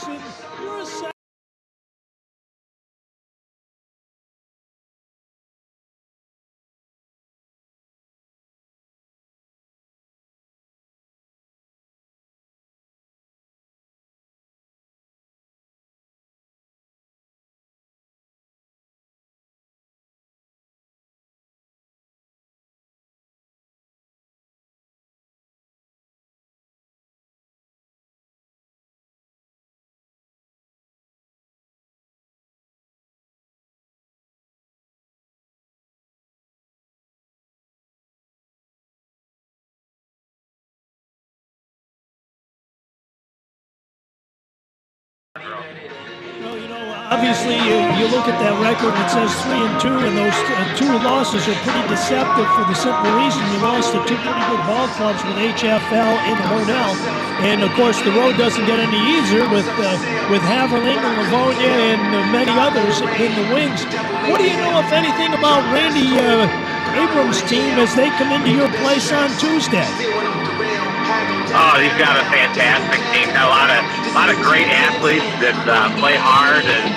Jackson, you're a Well, obviously you look at that record and it says 3-2, and those two losses are pretty deceptive for the simple reason you lost to two pretty good ball clubs with HFL and Hornell, and of course the road doesn't get any easier with Haverling and Livonia and many others in the wings. What do you know, if anything, about Randy Abrams' team as they come into your place on Tuesday? Oh, he's got a fantastic team. Got a lot of great athletes that play hard, and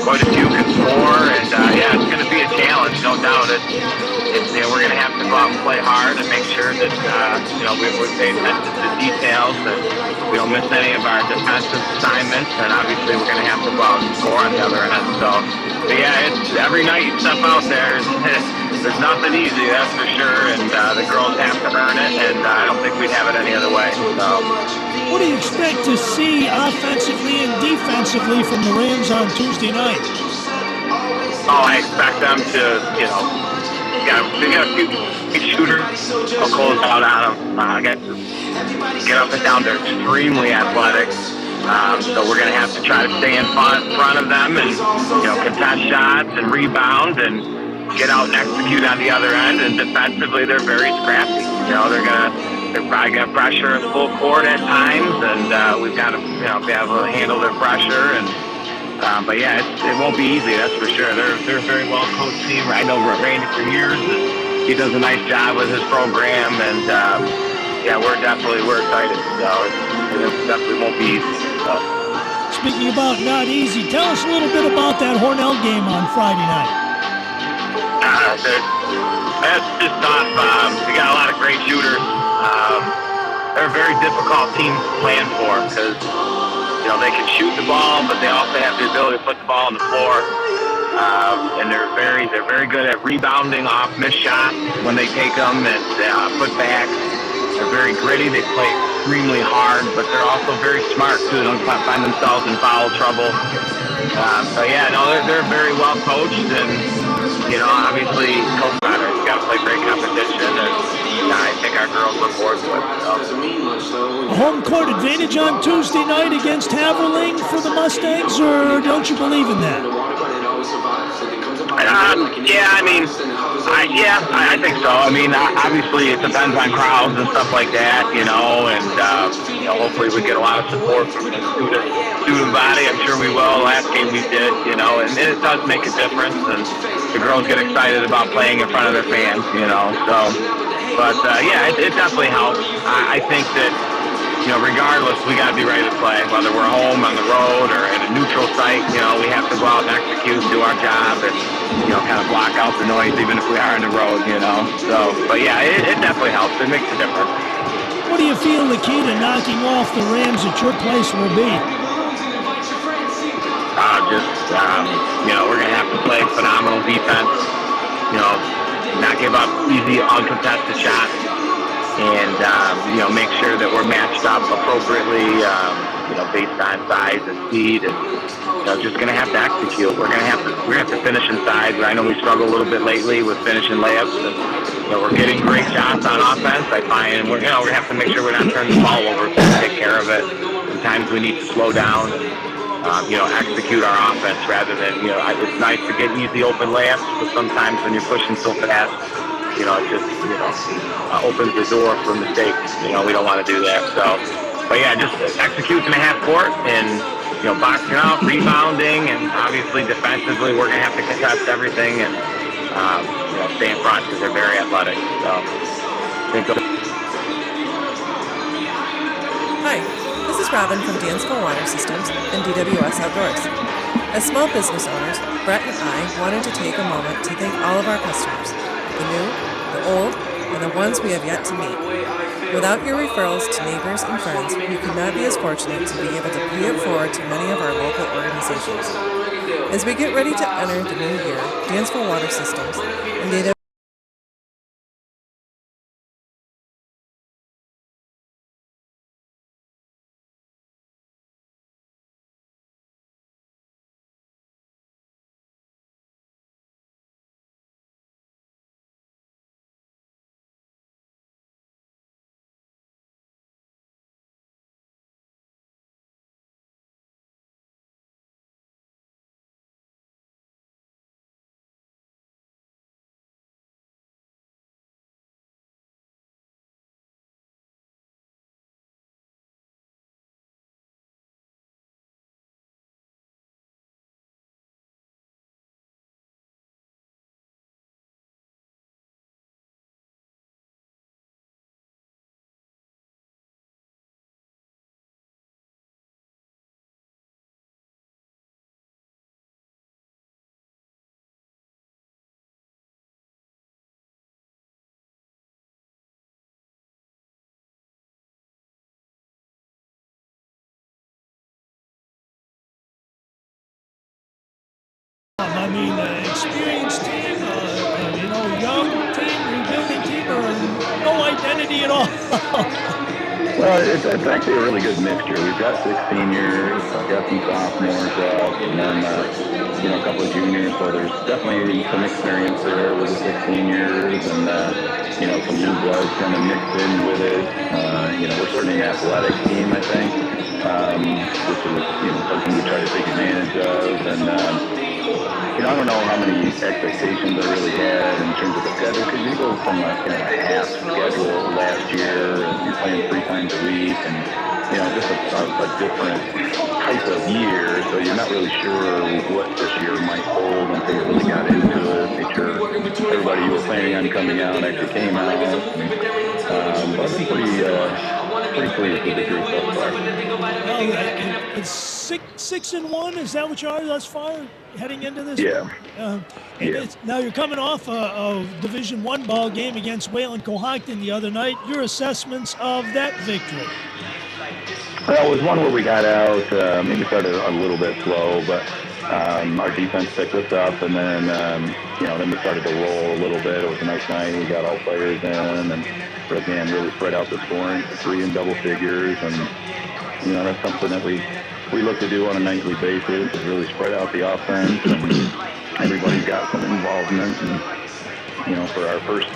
quite a few can score. And yeah, it's going to be a challenge, no doubt. We're going to have to go out and play hard and make sure that we pay attention to the details, and we don't miss any of our defensive assignments. And obviously, we're going to have to go out and score on the other end. So, but yeah, it's every night you step out there. There's nothing easy, that's for sure, and the girls have to earn it, and I don't think we'd have it any other way. So, what do you expect to see offensively and defensively from the Rams on Tuesday night? Oh, I expect them to, they got a few shooters. They'll close out on them. Get up and down. They're extremely athletic. So we're going to have to try to stay in front of them and, contest shots and rebound and get out and execute on the other end. And defensively, they're very scrappy. They're probably going to pressure us full court at times, and we've got to, be able to handle their pressure. And but yeah, it won't be easy, that's for sure. They're a very well coached team. I know Randy for years, and he does a nice job with his program. And yeah, we're excited. So it definitely won't be easy. So. Speaking about not easy, tell us a little bit about that Hornell game on Friday night. That's just tough. We got a lot of great shooters. They're a very difficult team to plan for because, they can shoot the ball, but they also have the ability to put the ball on the floor. And they're very good at rebounding off missed shots when they take them and put back. They're very gritty. They play extremely hard, but they're also very smart too. They don't find themselves in foul trouble. So yeah, they're very well coached, and obviously Coach Matter's got to play great competition, and I think our girls look forward to it. So. A home court advantage on Tuesday night against Haverling for the Mustangs, or don't you believe in that? I think so. Obviously it depends on crowds and stuff like that, and hopefully we get a lot of support from the student body. I'm sure we will. Last game we did, and it does make a difference, and the girls get excited about playing in front of their fans, so. But yeah, it definitely helps. I think that, regardless, we got to be ready to play, whether we're home, on the road, or at a neutral site. We have to go out and execute, do our job, and kind of block out the noise, even if we are on the road. So, but yeah, it definitely helps. It makes a difference. What do you feel the key to knocking off the Rams at your place will be? We're gonna have to play phenomenal defense. Not give up easy, uncontested shots, and make sure that we're matched up appropriately, based on size and speed, and just gonna have to execute. We're gonna have to finish inside. I know we struggle a little bit lately with finishing layups, and we're getting great shots on offense. I find, and we're gonna have to make sure we're not turning the ball over, so we take care of it. Sometimes we need to slow down and execute our offense rather than, it's nice to get easy open layups, but sometimes when you're pushing so fast, it just, opens the door for mistakes. We don't want to do that. So, but yeah, just executing the half court and, boxing out, rebounding, and obviously defensively, we're going to have to contest everything and, stay in front because they're very athletic. So, Hi, this is Robin from Dansville Water Systems and DWS Outdoors. As small business owners, Brett and I wanted to take a moment to thank all of our customers, the new, the old, and the ones we have yet to meet. Without your referrals to neighbors and friends, we could not be as fortunate to be able to pay it forward to many of our local organizations. As we get ready to enter the new year, Dansville Water Systems and DWS I mean, experienced team, young team, rebuilding team, or no identity at all. Well, it's actually a really good mixture. We've got 6 seniors, I've got some sophomores, and then a couple of juniors. So there's definitely some experience there with the 6 seniors, and some new blood kind of mixed in with it. We're certainly an athletic team, I think, which is something we try to take advantage of, and. I don't know how many expectations I really had in terms of the schedule, because you go from a half schedule last year, and you're playing 3 times a week, and just a different type of year. So you're not really sure what this year might hold until you really got into it. Make sure everybody you were planning on coming out actually came out. But I've been pretty pleased with the group so far. Well, it's 6-1. Is that what you are thus far heading into this? Yeah. Now you're coming off a Division I ball game against Wayland Cohocton the other night. Your assessments of that victory? Well, it was one where we got out, maybe started a little bit slow, but our defense picked us up, and then then we started to roll a little bit. It was a nice night. We got all players in, and again, really spread out the scoring to 3 in double figures, and that's something that we look to do on a nightly basis, is really spread out the offense, and everybody's got some involvement. And for our first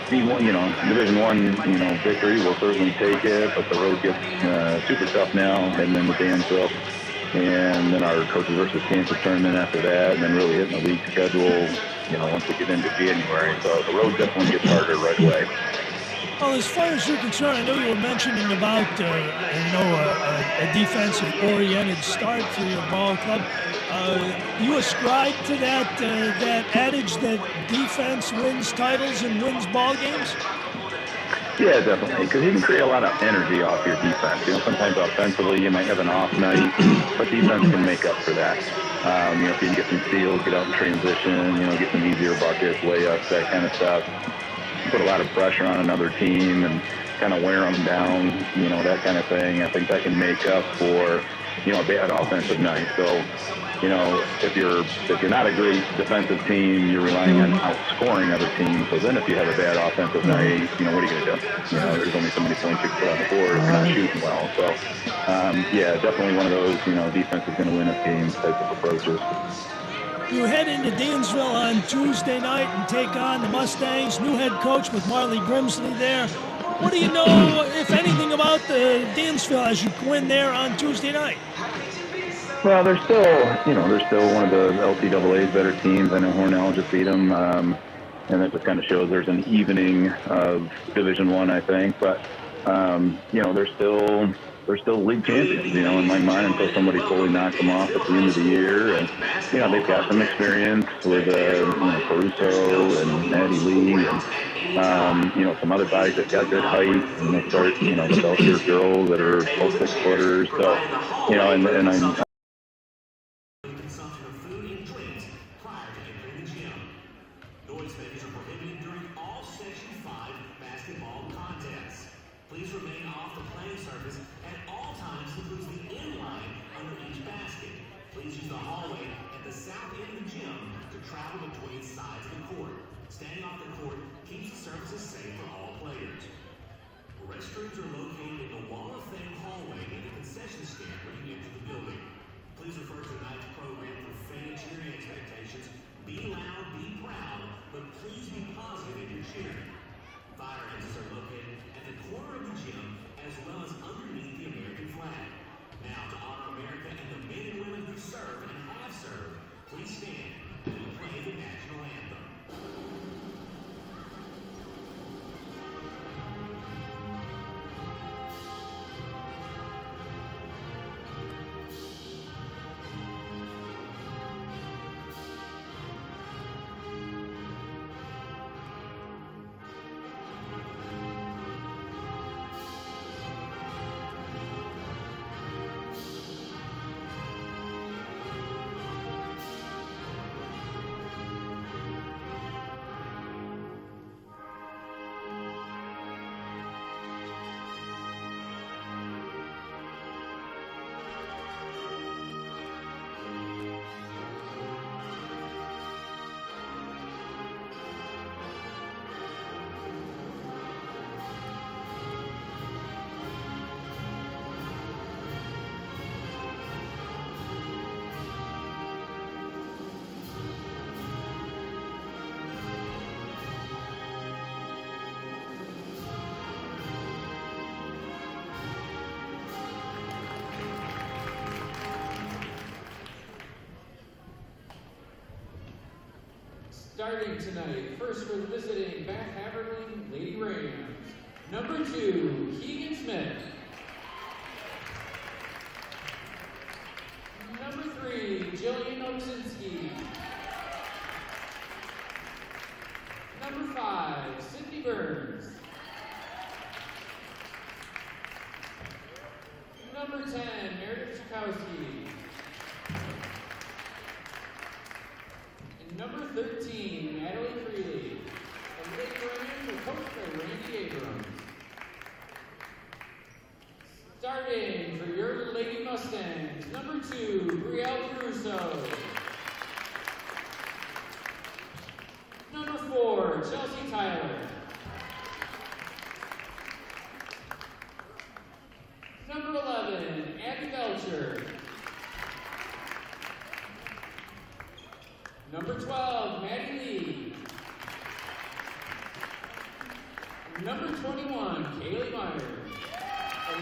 Division I, victory, we'll certainly take it, but the road gets super tough now, heading into Dansville. And then our coaches versus Kansas tournament after that, and then really hitting the league schedule, once we get into January. So the road definitely gets harder right away. Well, as far as you're concerned, I know you were mentioning about a defensive-oriented start for your ball club. You ascribe to that adage that defense wins titles and wins ball games? Yeah, definitely, because you can create a lot of energy off your defense. Sometimes offensively you might have an off night, but defense can make up for that. If you can get some steals, get out in transition, get some easier buckets, layups, that kind of stuff. Put a lot of pressure on another team and kind of wear them down, that kind of thing. I think that can make up for, a bad offensive night. So, if you're not a great defensive team, you're relying on outscoring other teams. So then if you have a bad offensive night, what are you going to do? There's only so many points you can put on the board if you're not shooting well. So, definitely one of those, defense is going to win a game type of approaches. You head into Dansville on Tuesday night and take on the Mustangs. New head coach with Marley Grimsley there. What do you know, if anything, about the Dansville as you go in there on Tuesday night? Well, they're still one of the LCAA's better teams. I know Hornell just beat them, and that just kind of shows there's an evening of Division I think. But they're still league champions, in my mind, until somebody fully knocks them off at the end of the year. And, they've got some experience with, Caruso and Maddie Lee. And, some other guys that got good height, and they start, the Belcher girls that are both 6-footers. So, and I'm consumption of food and drinks prior to entering the gym. Noisemakers are prohibited during all Section 5 basketball contests. Please remain off the playing surface at all times, including the end line under each basket. Please use the hallway at the south end of the gym to travel between sides of the court. Standing off the court keeps the surfaces safe for all players. Restrooms are located in the wall of fame hallway near the concession stand when you enter the building. Please refer to tonight's program for fan cheering expectations. Be loud, be proud, but please be positive in your cheering. Fire exits are located at the corner of the gym as well as underneath the American flag. Now, to honor America and the men and women who serve and have served, please stand and we'll play the national anthem. Starting tonight, first for the visiting Bath Haverling Lady Rams. Number 2, Keegan Smith. Number 3, Jillian Oksinski. Number 5, Sydney Burns. Number 10, Meredith Chakowski. Number 13, Natalie Freely. The Lady Rams are coached by Randy Abrams. Starting for your Lady Mustangs, number 2, Brielle Caruso. Number 4, Chelsea Tyler. Number 11, Ainsley Belcher. Number 12, Maddie Lee. Number 21, Kaylee Meyer.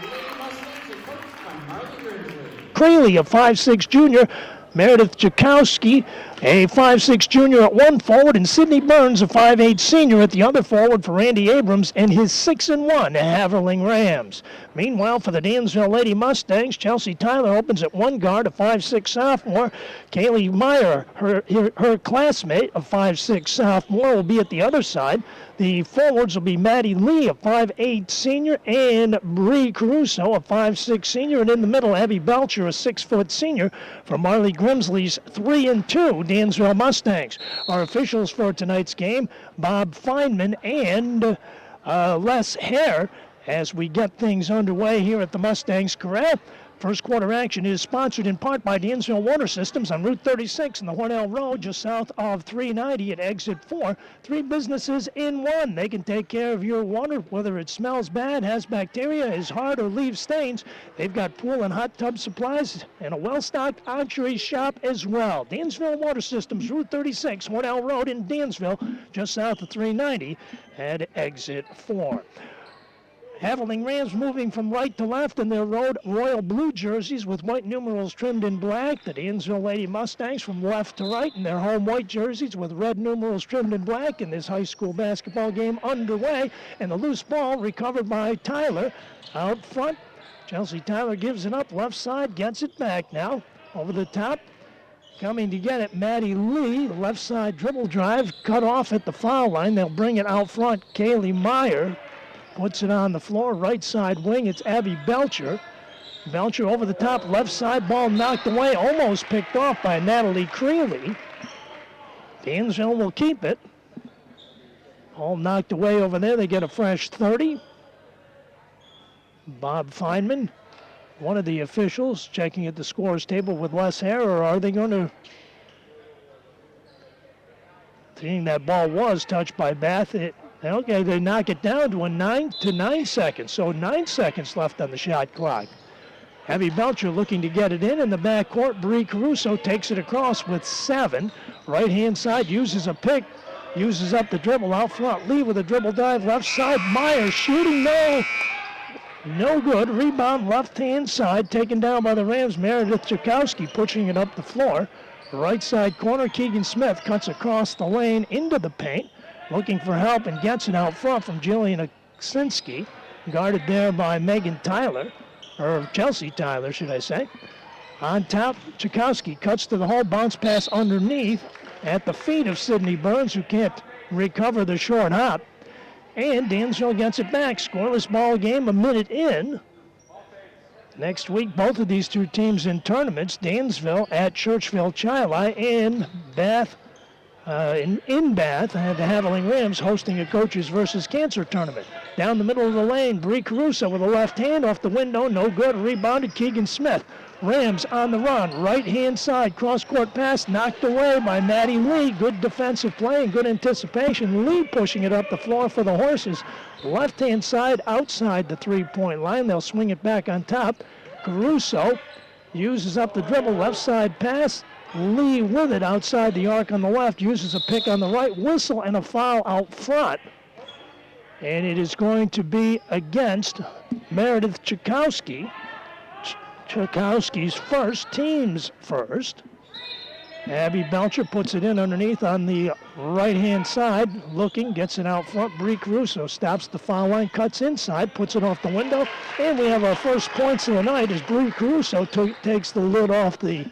The Lady Mustangs are coached by Marley Grimsley. Crayley, a 5'6 junior. Meredith Jakowski, a 5'6 junior at one forward, and Sydney Burns, a 5'8 senior at the other forward for Randy Abrams and his 6-1 Haverling Rams. Meanwhile, for the Dansville Lady Mustangs, Chelsea Tyler opens at one guard, a 5'6 sophomore. Kaylee Meyer, her classmate, a 5'6 sophomore, will be at the other side. The forwards will be Maddie Lee, a 5'8 senior, and Bree Caruso, a 5'6 senior, and in the middle, Abby Belcher, a 6-foot senior, for Marley Grimsley's 3-2 Dansville Mustangs. Our officials for tonight's game, Bob Feynman and Les Hare, as we get things underway here at the Mustangs Corral. First quarter action is sponsored in part by Dansville Water Systems on Route 36 in the Hornell Road, just south of 390 at exit 4. 3 businesses in one. They can take care of your water, whether it smells bad, has bacteria, is hard, or leaves stains. They've got pool and hot tub supplies and a well-stocked archery shop as well. Dansville Water Systems, Route 36, Hornell Road in Dansville, just south of 390 at exit 4. Haverling Rams moving from right to left in their royal blue jerseys with white numerals trimmed in black. The Dansville Lady Mustangs from left to right in their home white jerseys with red numerals trimmed in black. In this high school basketball game underway, and the loose ball recovered by Tyler out front. Chelsea Tyler gives it up left side, gets it back now over the top. Coming to get it, Maddie Lee, left side dribble drive, cut off at the foul line. They'll bring it out front. Kaylee Meyer puts it on the floor, right side wing. It's Abby Belcher. Belcher over the top, left side, ball knocked away, almost picked off by Natalie Creeley. Dansville will keep it. All knocked away over there. They get a fresh 30. Bob Feynman, one of the officials, checking at the scores table with Les Hare, or are they going to... Seeing that ball was touched by Bath, okay, they knock it down to 9 seconds, so 9 seconds left on the shot clock. Abby Belcher looking to get it in the backcourt. Bree Caruso takes it across with 7. Right-hand side, uses a pick, uses up the dribble out front. Lee with a dribble dive, left side. Meyer shooting, no good. Rebound left-hand side, taken down by the Rams. Meredith Chakowski pushing it up the floor. Right side corner, Keegan Smith cuts across the lane into the paint, looking for help and gets it out front from Jillian Aksinski. Guarded there by Megan Tyler, or Chelsea Tyler, should I say. On top, Chakowski cuts to the hole, bounce pass underneath at the feet of Sydney Burns, who can't recover the short hop. And Dansville gets it back. Scoreless ball game, a minute in. Next week, both of these two teams in tournaments. Dansville at Churchville Chili and Bath, in Bath, the Haverling Rams hosting a Coaches versus Cancer tournament. Down the middle of the lane, Bree Caruso with a left hand off the window, no good. Rebounded Keegan Smith. Rams on the run, right-hand side, cross-court pass, knocked away by Maddie Lee. Good defensive play and good anticipation. Lee pushing it up the floor for the Horses. Left-hand side, outside the three-point line. They'll swing it back on top. Caruso uses up the dribble, left side pass. Lee with it outside the arc on the left, uses a pick on the right, whistle and a foul out front. And it is going to be against Meredith Chakowski. Chakowski's first, team's first. Abby Belcher puts it in underneath on the right-hand side, looking, gets it out front. Bree Caruso stops the foul line, cuts inside, puts it off the window, and we have our first points of the night as Bree Caruso takes the lid off the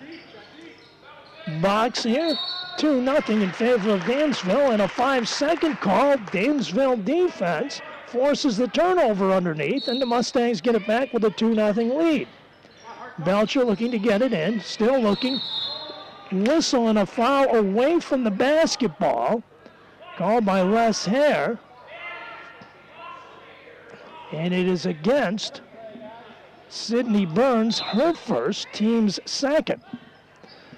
box here. 2-0 in favor of Dansville, and a 5-second call. Dansville defense forces the turnover underneath, and the Mustangs get it back with a 2-0 lead. Belcher looking to get it in, still looking. Whistle and a foul away from the basketball, called by Les Hare. And it is against Sydney Burns, her first, team's second.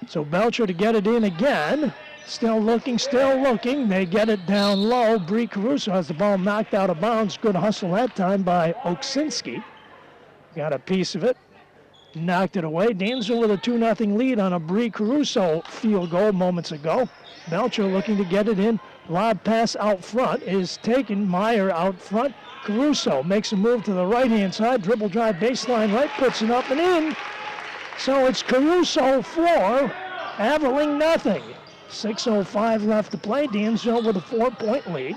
So Belcher to get it in again. Still looking. They get it down low. Bree Caruso has the ball knocked out of bounds. Good hustle that time by Oksinski. Got a piece of it. Knocked it away. Dansville with a 2-0 lead on a Bree Caruso field goal moments ago. Belcher looking to get it in. Lob pass out front is taken. Meyer out front. Caruso makes a move to the right-hand side. Dribble drive baseline right. Puts it up and in. So it's Caruso 4, Haverling nothing. 6:05 left to play. Dansville with a 4-point lead.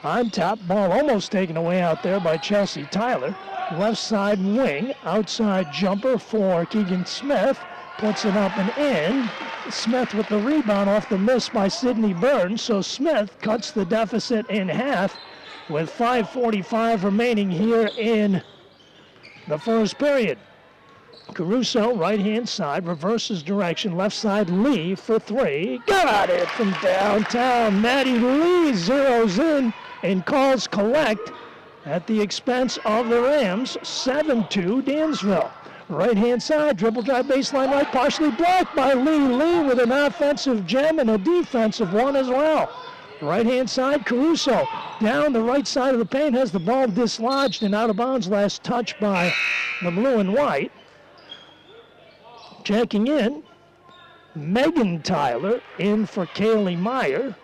On top, ball almost taken away out there by Chelsea Tyler. Left side wing, outside jumper for Keegan Smith. Puts it up and in. Smith with the rebound off the miss by Sydney Burns. So Smith cuts the deficit in half with 5:45 remaining here in the first period. Caruso, right-hand side, reverses direction. Left side, Lee for 3. Got it from downtown. Maddie Lee zeroes in and calls collect at the expense of the Rams. 7-2 Dansville. Right-hand side, dribble drive baseline right, partially blocked by Lee. Lee with an offensive gem and a defensive one as well. Right-hand side, Caruso down the right side of the paint, has the ball dislodged and out of bounds. Last touch by the blue and white. Checking in, Megan Tyler in for Kaylee Meyer.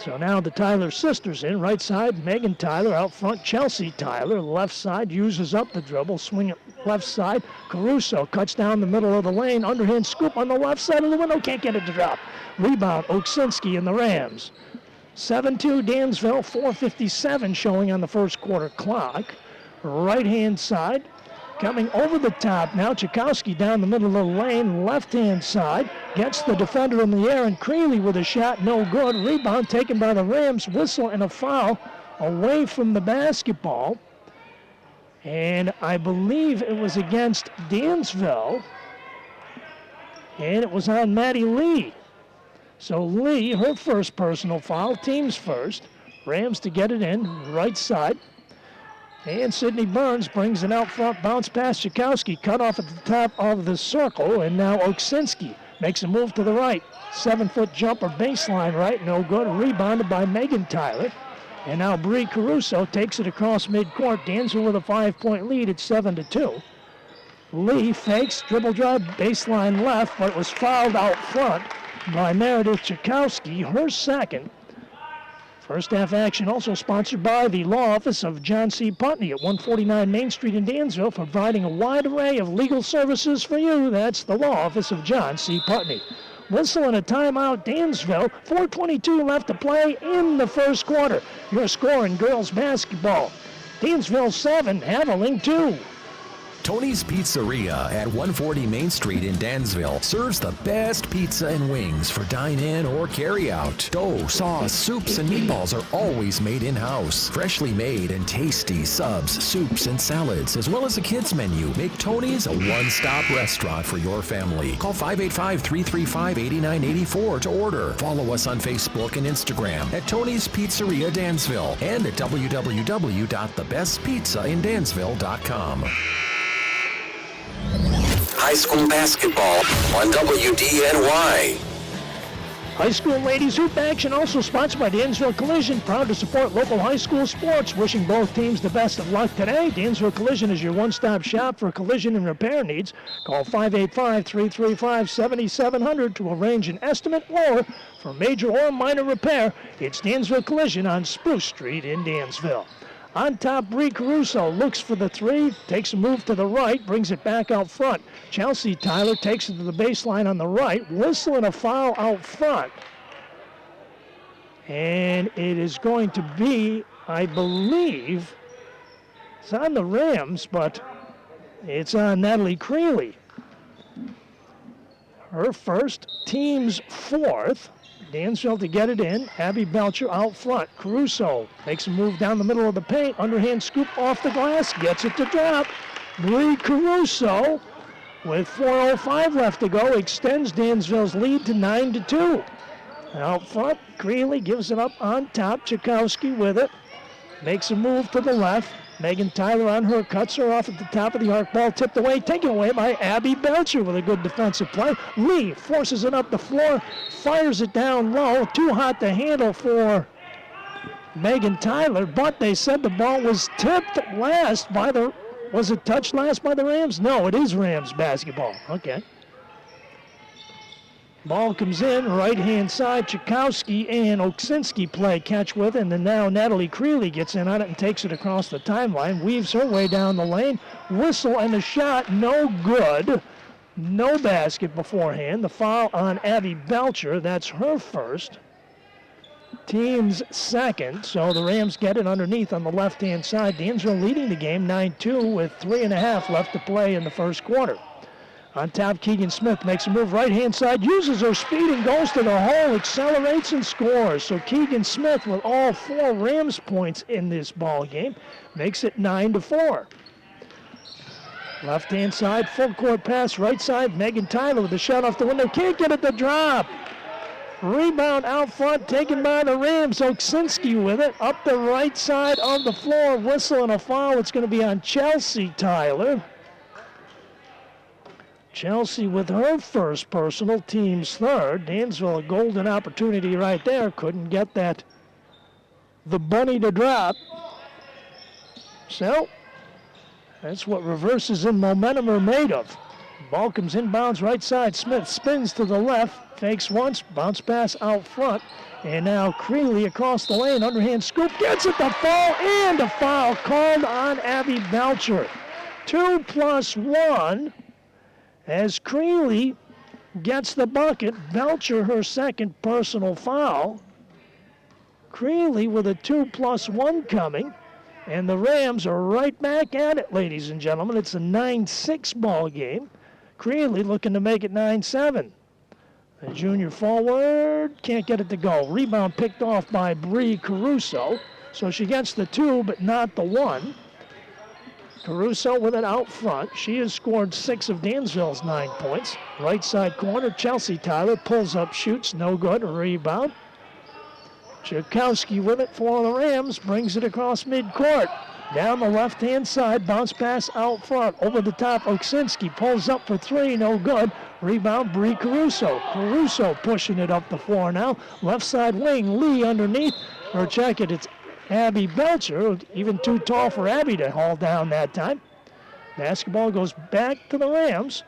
So now the Tyler sisters in. Right side, Megan Tyler. Out front, Chelsea Tyler. Left side, uses up the dribble. Swing it left side. Caruso cuts down the middle of the lane. Underhand scoop on the left side of the window. Can't get it to drop. Rebound, Oksinski and the Rams. 7-2 Dansville. 4:57 showing on the first quarter clock. Right-hand side, coming over the top now. Chakowski down the middle of the lane, left-hand side. Gets the defender in the air, and Creeley with a shot, no good. Rebound taken by the Rams. Whistle and a foul away from the basketball. And I believe it was against Dansville. And it was on Maddie Lee. So Lee, her first personal foul, team's first. Rams to get it in, right side. And Sydney Burns brings it out front, bounce past Chakowski, cut off at the top of the circle, and now Oksinski makes a move to the right. 7-foot jumper, baseline right, no good. Rebounded by Megan Tyler. And now Bree Caruso takes it across midcourt. Dansville with a 5-point lead at 7-2. Lee fakes, dribble drive, baseline left, but it was fouled out front by Meredith Chakowski, her second. First half action also sponsored by the law office of John C. Putney at 149 Main Street in Dansville, providing a wide array of legal services for you. That's the law office of John C. Putney. Whistle and a timeout, Dansville. 4:22 left to play in the first quarter. Your score in girls basketball. Dansville 7, Haverling 2. Tony's Pizzeria at 140 Main Street in Dansville serves the best pizza and wings for dine-in or carry-out. Dough, sauce, soups, and meatballs are always made in-house. Freshly made and tasty subs, soups, and salads, as well as a kids menu, make Tony's a one-stop restaurant for your family. Call 585-335-8984 to order. Follow us on Facebook and Instagram at Tony's Pizzeria Dansville and at www.thebestpizzaindansville.com. High school basketball on WDNY. High school ladies hoop action also sponsored by Dansville Collision, proud to support local high school sports. Wishing both teams the best of luck today. Dansville Collision is your one-stop shop for collision and repair needs. Call 585-335-7700 to arrange an estimate or for major or minor repair. It's Dansville Collision on Spruce Street in Dansville. On top, Bree Caruso looks for the three, takes a move to the right, brings it back out front. Chelsea Tyler takes it to the baseline on the right, whistle and a foul out front. And it is going to be, I believe, it's on the Rams, but it's on Natalie Creeley. Her first, team's fourth. Dansville to get it in. Abby Belcher out front. Caruso makes a move down the middle of the paint. Underhand scoop off the glass. Gets it to drop. Bree Caruso, with 4:05 left to go, extends Dansville's lead to 9-2. Out front, Creeley gives it up on top. Chakowski with it. Makes a move to the left. Megan Tyler on her, cuts her off at the top of the arc. Ball tipped away, taken away by Abby Belcher with a good defensive play. Lee forces it up the floor, fires it down low. Too hot to handle for Megan Tyler, but they said the ball was tipped last by the, was it touched last by the Rams? No, it is Rams basketball. Okay. Ball comes in, right-hand side. Chakowski and Oksinski play catch with it, and then now Natalie Creeley gets in on it and takes it across the timeline, weaves her way down the lane. Whistle and the shot, no good. No basket beforehand. The foul on Abby Belcher, that's her first. Team's second, so the Rams get it underneath on the left-hand side. Dansville leading the game 9-2 with 3.5 left to play in the first quarter. On top, Keegan Smith makes a move right-hand side, uses her speed and goes to the hole, accelerates and scores. So Keegan Smith with all 4 Rams points in this ball game makes it 9-4. Left-hand side, full court pass, right side, Megan Tyler with a shot off the window, can't get it to drop. Rebound out front taken by the Rams. Oksinski with it up the right side of the floor, whistle and a foul. It's going to be on Chelsea Tyler. Chelsea with her first personal, team's third. Dansville a golden opportunity right there. Couldn't get that, the bunny to drop. So, that's what reverses in momentum are made of. Ball comes inbounds right side. Smith spins to the left, fakes once, bounce pass out front. And now Creeley across the lane, underhand scoop, gets it to fall, and a foul called on Abby Belcher. 2+1. As Creeley gets the bucket, Belcher her second personal foul. Creeley with a 2+1 coming. And the Rams are right back at it, ladies and gentlemen. It's a 9-6 ball game. Creeley looking to make it 9-7. The junior forward can't get it to go. Rebound picked off by Bree Caruso. So she gets the 2, but not the 1. Caruso with it out front. She has scored 6 of Dansville's 9 points. Right side corner, Chelsea Tyler pulls up, shoots, no good. Rebound. Tchaikovsky with it for the Rams, brings it across midcourt. Down the left-hand side, bounce pass out front. Over the top, Oksinski pulls up for 3, no good. Rebound, Bree Caruso. Caruso pushing it up the floor now. Left side wing, Lee underneath. Or check it, it's Abby Belcher, even too tall for Abby to haul down that time. Basketball goes back to the Rams.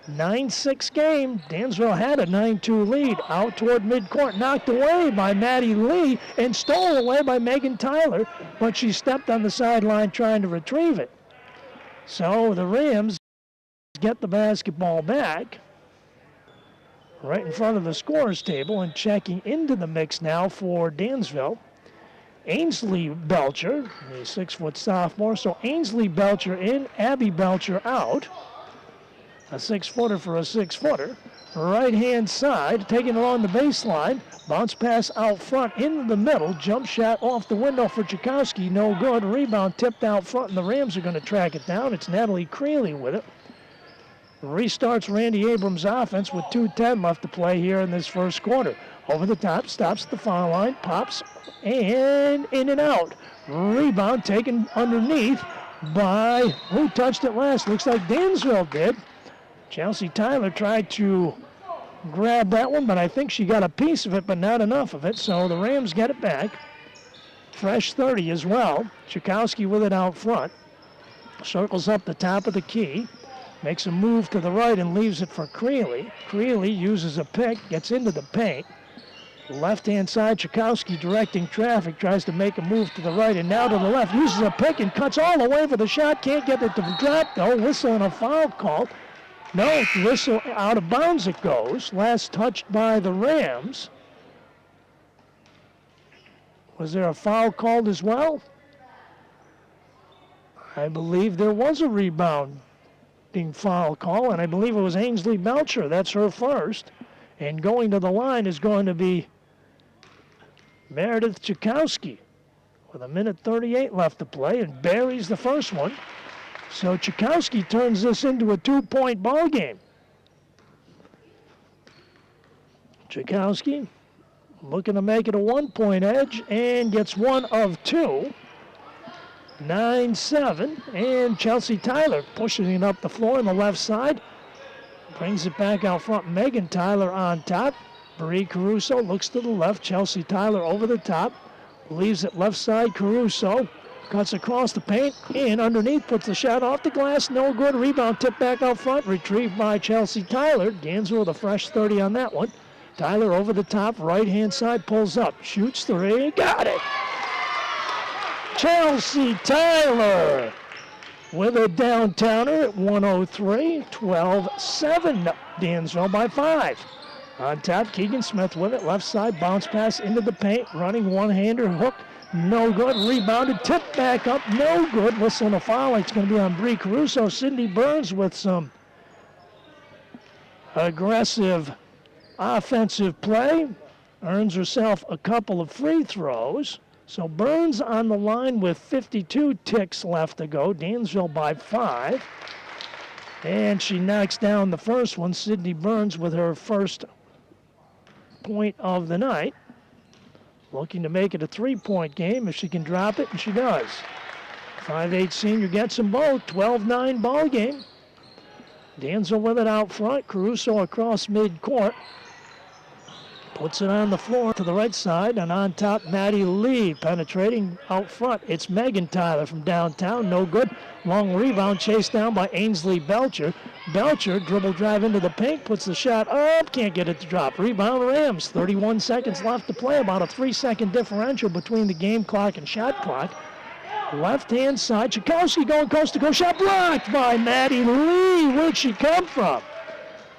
9-6 game. Dansville had a 9-2 lead. Out toward midcourt, knocked away by Maddie Lee and stolen away by Megan Tyler, but she stepped on the sideline trying to retrieve it. So the Rams get the basketball back right in front of the scorer's table, and checking into the mix now for Dansville, Ainsley Belcher, a 6-foot sophomore. So Ainsley Belcher in, Abby Belcher out. A 6-footer for a 6-footer. Right-hand side, taking along the baseline. Bounce pass out front into the middle. Jump shot off the window for Tchaikovsky. No good. Rebound tipped out front, and the Rams are going to track it down. It's Natalie Creeley with it. Restarts Randy Abrams' offense with 2:10 left to play here in this first quarter. Over the top, stops at the foul line, pops, and in and out. Rebound taken underneath by, who touched it last? Looks like Dansville did. Chelsea Tyler tried to grab that one, but I think she got a piece of it, but not enough of it, so the Rams get it back. Fresh 30 as well. Tchaikovsky with it out front. Circles up the top of the key. Makes a move to the right and leaves it for Creeley. Creeley uses a pick, gets into the paint. Left-hand side, Tchaikovsky directing traffic, tries to make a move to the right and now to the left. Uses a pick and cuts all the way for the shot. Can't get it to drop, though. Whistle and a foul call. No, whistle out of bounds it goes. Last touched by the Rams. Was there a foul called as well? I believe there was a rebounding foul call, and I believe it was Ainsley Belcher. That's her first. And going to the line is going to be Meredith Tchaikovsky with 1:38 left to play, and buries the first one. So Tchaikovsky turns this into a 2-point ball game. Tchaikovsky looking to make it a 1-point edge and gets one of 2. 9-7, and Chelsea Tyler pushing it up the floor on the left side. Brings it back out front. Megan Tyler on top. Bree Caruso looks to the left. Chelsea Tyler over the top. Leaves it left side. Caruso cuts across the paint and underneath, puts the shot off the glass. No good. Rebound tipped back out front. Retrieved by Chelsea Tyler. Dansville with a fresh 30 on that one. Tyler over the top. Right-hand side pulls up. Shoots 3. Got it. Chelsea Tyler with a downtowner at 103, 12-7, Dansville by 5. On top, Keegan Smith with it, left side, bounce pass into the paint, running one-hander, hook, no good, rebounded, tipped back up, no good, whistle and a foul. It's going to be on Bree Caruso. Cindy Burns with some aggressive offensive play, earns herself a couple of free throws. So Burns on the line with 52 ticks left to go. Dansville by 5. And she knocks down the first one. Sydney Burns with her first point of the night. Looking to make it a 3-point game if she can drop it, and she does. 5'8" senior gets them both. 12-9 ball game. Dansville with it out front. Caruso across midcourt. Puts it on the floor to the right side, and on top, Maddie Lee penetrating out front. It's Megan Tyler from downtown, no good. Long rebound chased down by Ainsley Belcher. Belcher dribble drive into the paint, puts the shot up, can't get it to drop. Rebound Rams, 31 seconds left to play, about a 3-second differential between the game clock and shot clock. Left-hand side, Tchaikovsky going coast to coast, shot blocked by Maddie Lee. Where'd she come from?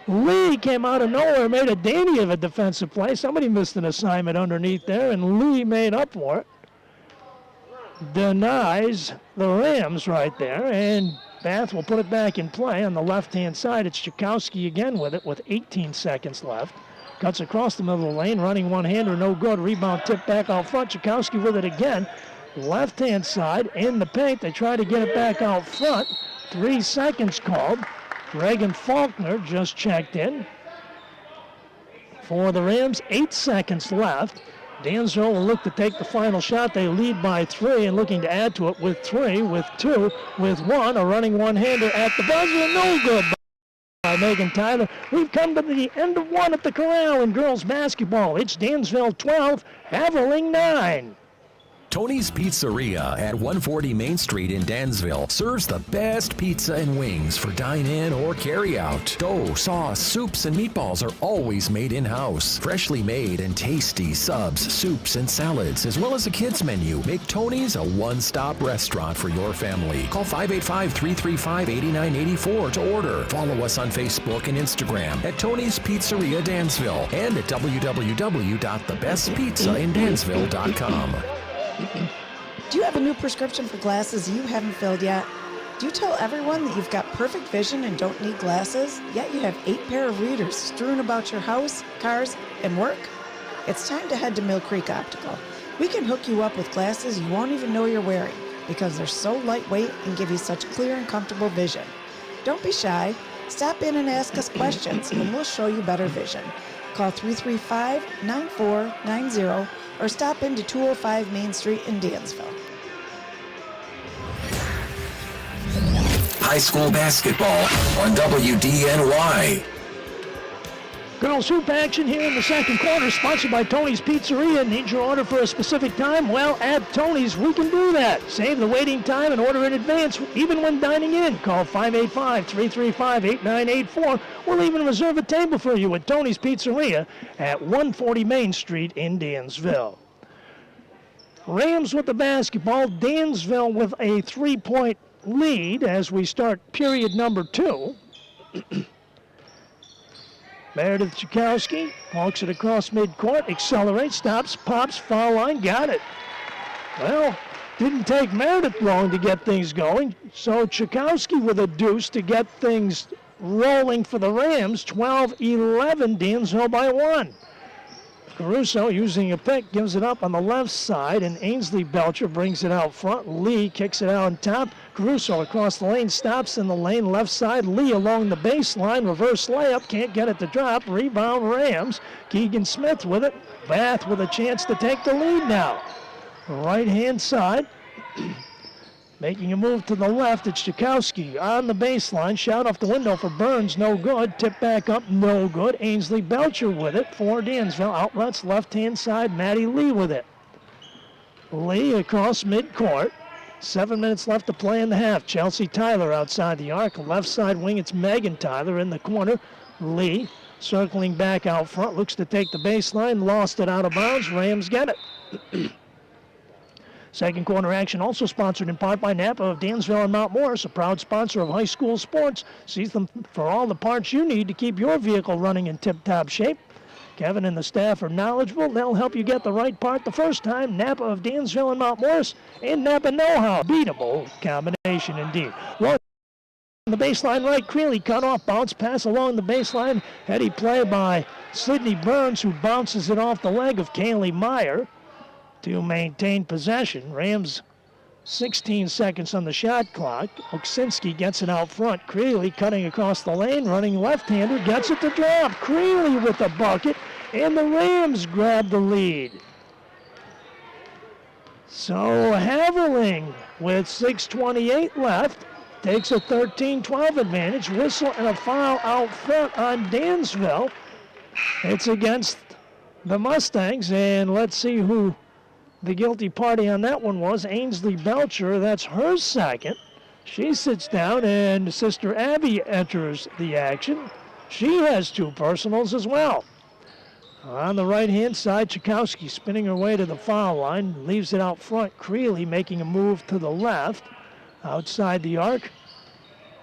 Lee came out of nowhere, made a dainty of a defensive play. Somebody missed an assignment underneath there, and Lee made up for it. denies the Rams right there, and Bath will put it back in play on the left-hand side. It's Chakowski again with it with 18 seconds left. Cuts across the middle of the lane, running one-hander, no good. Rebound tipped back out front. Chakowski with it again. Left-hand side in the paint. They try to get it back out front. 3 seconds called. Reagan Faulkner just checked in for the Rams. 8 seconds left. Dansville will look to take the final shot. They lead by 3 and looking to add to it with 3, with 2, with 1. A running one-hander at the buzzer. No good by Megan Tyler. We've come to the end of 1 at the Corral in girls basketball. It's Dansville 12, Haverling 9. Tony's Pizzeria at 140 Main Street in Dansville serves the best pizza and wings for dine-in or carry-out. Dough, sauce, soups, and meatballs are always made in-house. Freshly made and tasty subs, soups, and salads, as well as a kids menu, make Tony's a one-stop restaurant for your family. Call 585-335-8984 to order. Follow us on Facebook and Instagram at Tony's Pizzeria Dansville and at www.thebestpizzaindansville.com. Do you have a new prescription for glasses you haven't filled yet? Do you tell everyone that you've got perfect vision and don't need glasses, yet you have 8 pair of readers strewn about your house, cars, and work? It's time to head to Mill Creek Optical. We can hook you up with glasses you won't even know you're wearing because they're so lightweight and give you such clear and comfortable vision. Don't be shy. Stop in and ask us questions and we'll show you better vision. Call 335-9490 or stop into 205 Main Street in Dansville. High school basketball on WDNY. Girls hoop action here in the second quarter, sponsored by Tony's Pizzeria. Need your order for a specific time? Well, at Tony's, we can do that. Save the waiting time and order in advance, even when dining in. Call 585-335-8984. We'll even reserve a table for you at Tony's Pizzeria at 140 Main Street in Dansville. Rams with the basketball. Dansville with a 3-point lead as we start period number 2. Meredith Chakowski walks it across midcourt, accelerates, stops, pops, foul line, got it. Well, didn't take Meredith long to get things going, so Chakowski with a deuce to get things rolling for the Rams. 12-11, Dansville by 1. Caruso using a pick, gives it up on the left side, and Ainsley Belcher brings it out front. Lee kicks it out on top. Caruso across the lane, stops in the lane, left side. Lee along the baseline, reverse layup, can't get it to drop. Rebound Rams. Keegan Smith with it. Bath with a chance to take the lead now. Right-hand side. Making a move to the left, it's Chakowski on the baseline. Shot off the window for Burns, no good. Tip back up, no good. Ainsley Belcher with it for Dansville. Outlets, left-hand side, Maddie Lee with it. Lee across midcourt. 7 minutes left to play in the half. Chelsea Tyler outside the arc. Left side wing, it's Megan Tyler in the corner. Lee circling back out front, looks to take the baseline. Lost it out of bounds. Rams get it. Second quarter action also sponsored in part by Napa of Dansville and Mount Morris, a proud sponsor of high school sports. Sees them for all the parts you need to keep your vehicle running in tip-top shape. Kevin and the staff are knowledgeable. They'll help you get the right part the first time. Napa of Dansville and Mount Morris, and Napa know-how. Beatable combination indeed. On the baseline right, Creeley cut off, bounce pass along the baseline. Heady play by Sydney Burns, who bounces it off the leg of Kaylee Meyer to maintain possession. Rams 16 seconds on the shot clock. Oksinski gets it out front. Creeley cutting across the lane, running left-hander, gets it to drop. Creeley with the bucket, and the Rams grab the lead. So Haverling with 6:28 left takes a 13-12 advantage. Whistle and a foul out front on Dansville. It's against the Mustangs, and let's see who the guilty party on that one was. Ainsley Belcher, that's her second. She sits down, and Sister Abby enters the action. She has 2 personals as well. On the right-hand side, Chakowski spinning her way to the foul line, leaves it out front. Creeley making a move to the left, outside the arc.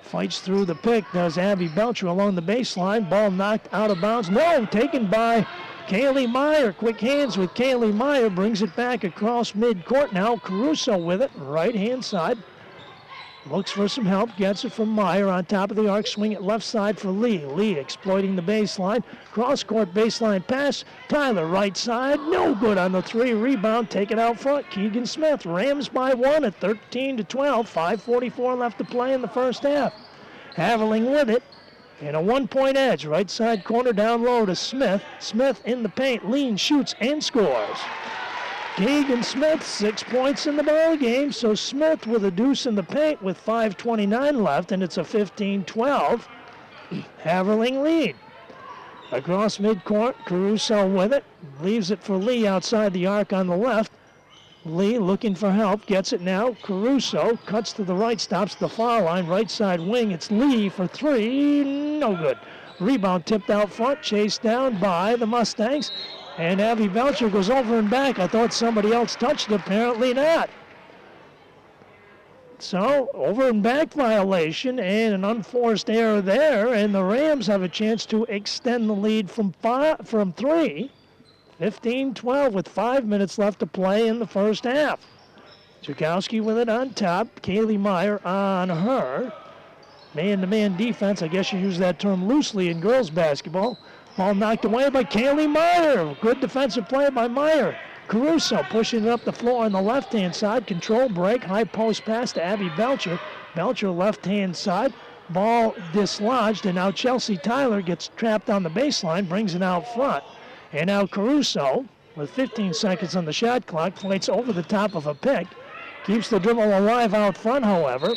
Fights through the pick, does Abby Belcher along the baseline. Ball knocked out of bounds. No, taken by Kaylee Meyer, quick hands with Kaylee Meyer, brings it back across midcourt now. Caruso with it, right-hand side. Looks for some help, gets it from Meyer on top of the arc, swing it left side for Lee. Lee exploiting the baseline, cross-court baseline pass. Tyler right side, no good on the three. Rebound, take it out front. Keegan Smith, Rams by 1 at 13-12. 5:44 left to play in the first half. Haverling with it. And a 1-point edge, right side corner down low to Smith. Smith in the paint, leans, shoots, and scores. Keegan Smith, 6 points in the ball game. So Smith with a deuce in the paint with 5:29 left, and it's a 15-12 Haverling lead. Across midcourt, Caruso with it, leaves it for Lee outside the arc on the left. Lee looking for help, gets it now. Caruso cuts to the right, stops the foul line, right side wing. It's Lee for three, no good. Rebound tipped out front, chased down by the Mustangs. And Abby Belcher goes over and back. I thought somebody else touched it, apparently not. So, over and back violation and an unforced error there. And the Rams have a chance to extend the lead from three. 15-12 with 5 minutes left to play in the first half. Chakowski with it on top. Kaylee Meyer on her. Man-to-man defense. I guess you use that term loosely in girls basketball. Ball knocked away by Kaylee Meyer. Good defensive play by Meyer. Caruso pushing it up the floor on the left-hand side. Control break. High post pass to Abby Belcher. Belcher left-hand side. Ball dislodged, and now Chelsea Tyler gets trapped on the baseline, brings it out front. And now Caruso, with 15 seconds on the shot clock, flights over the top of a pick. Keeps the dribble alive out front, however.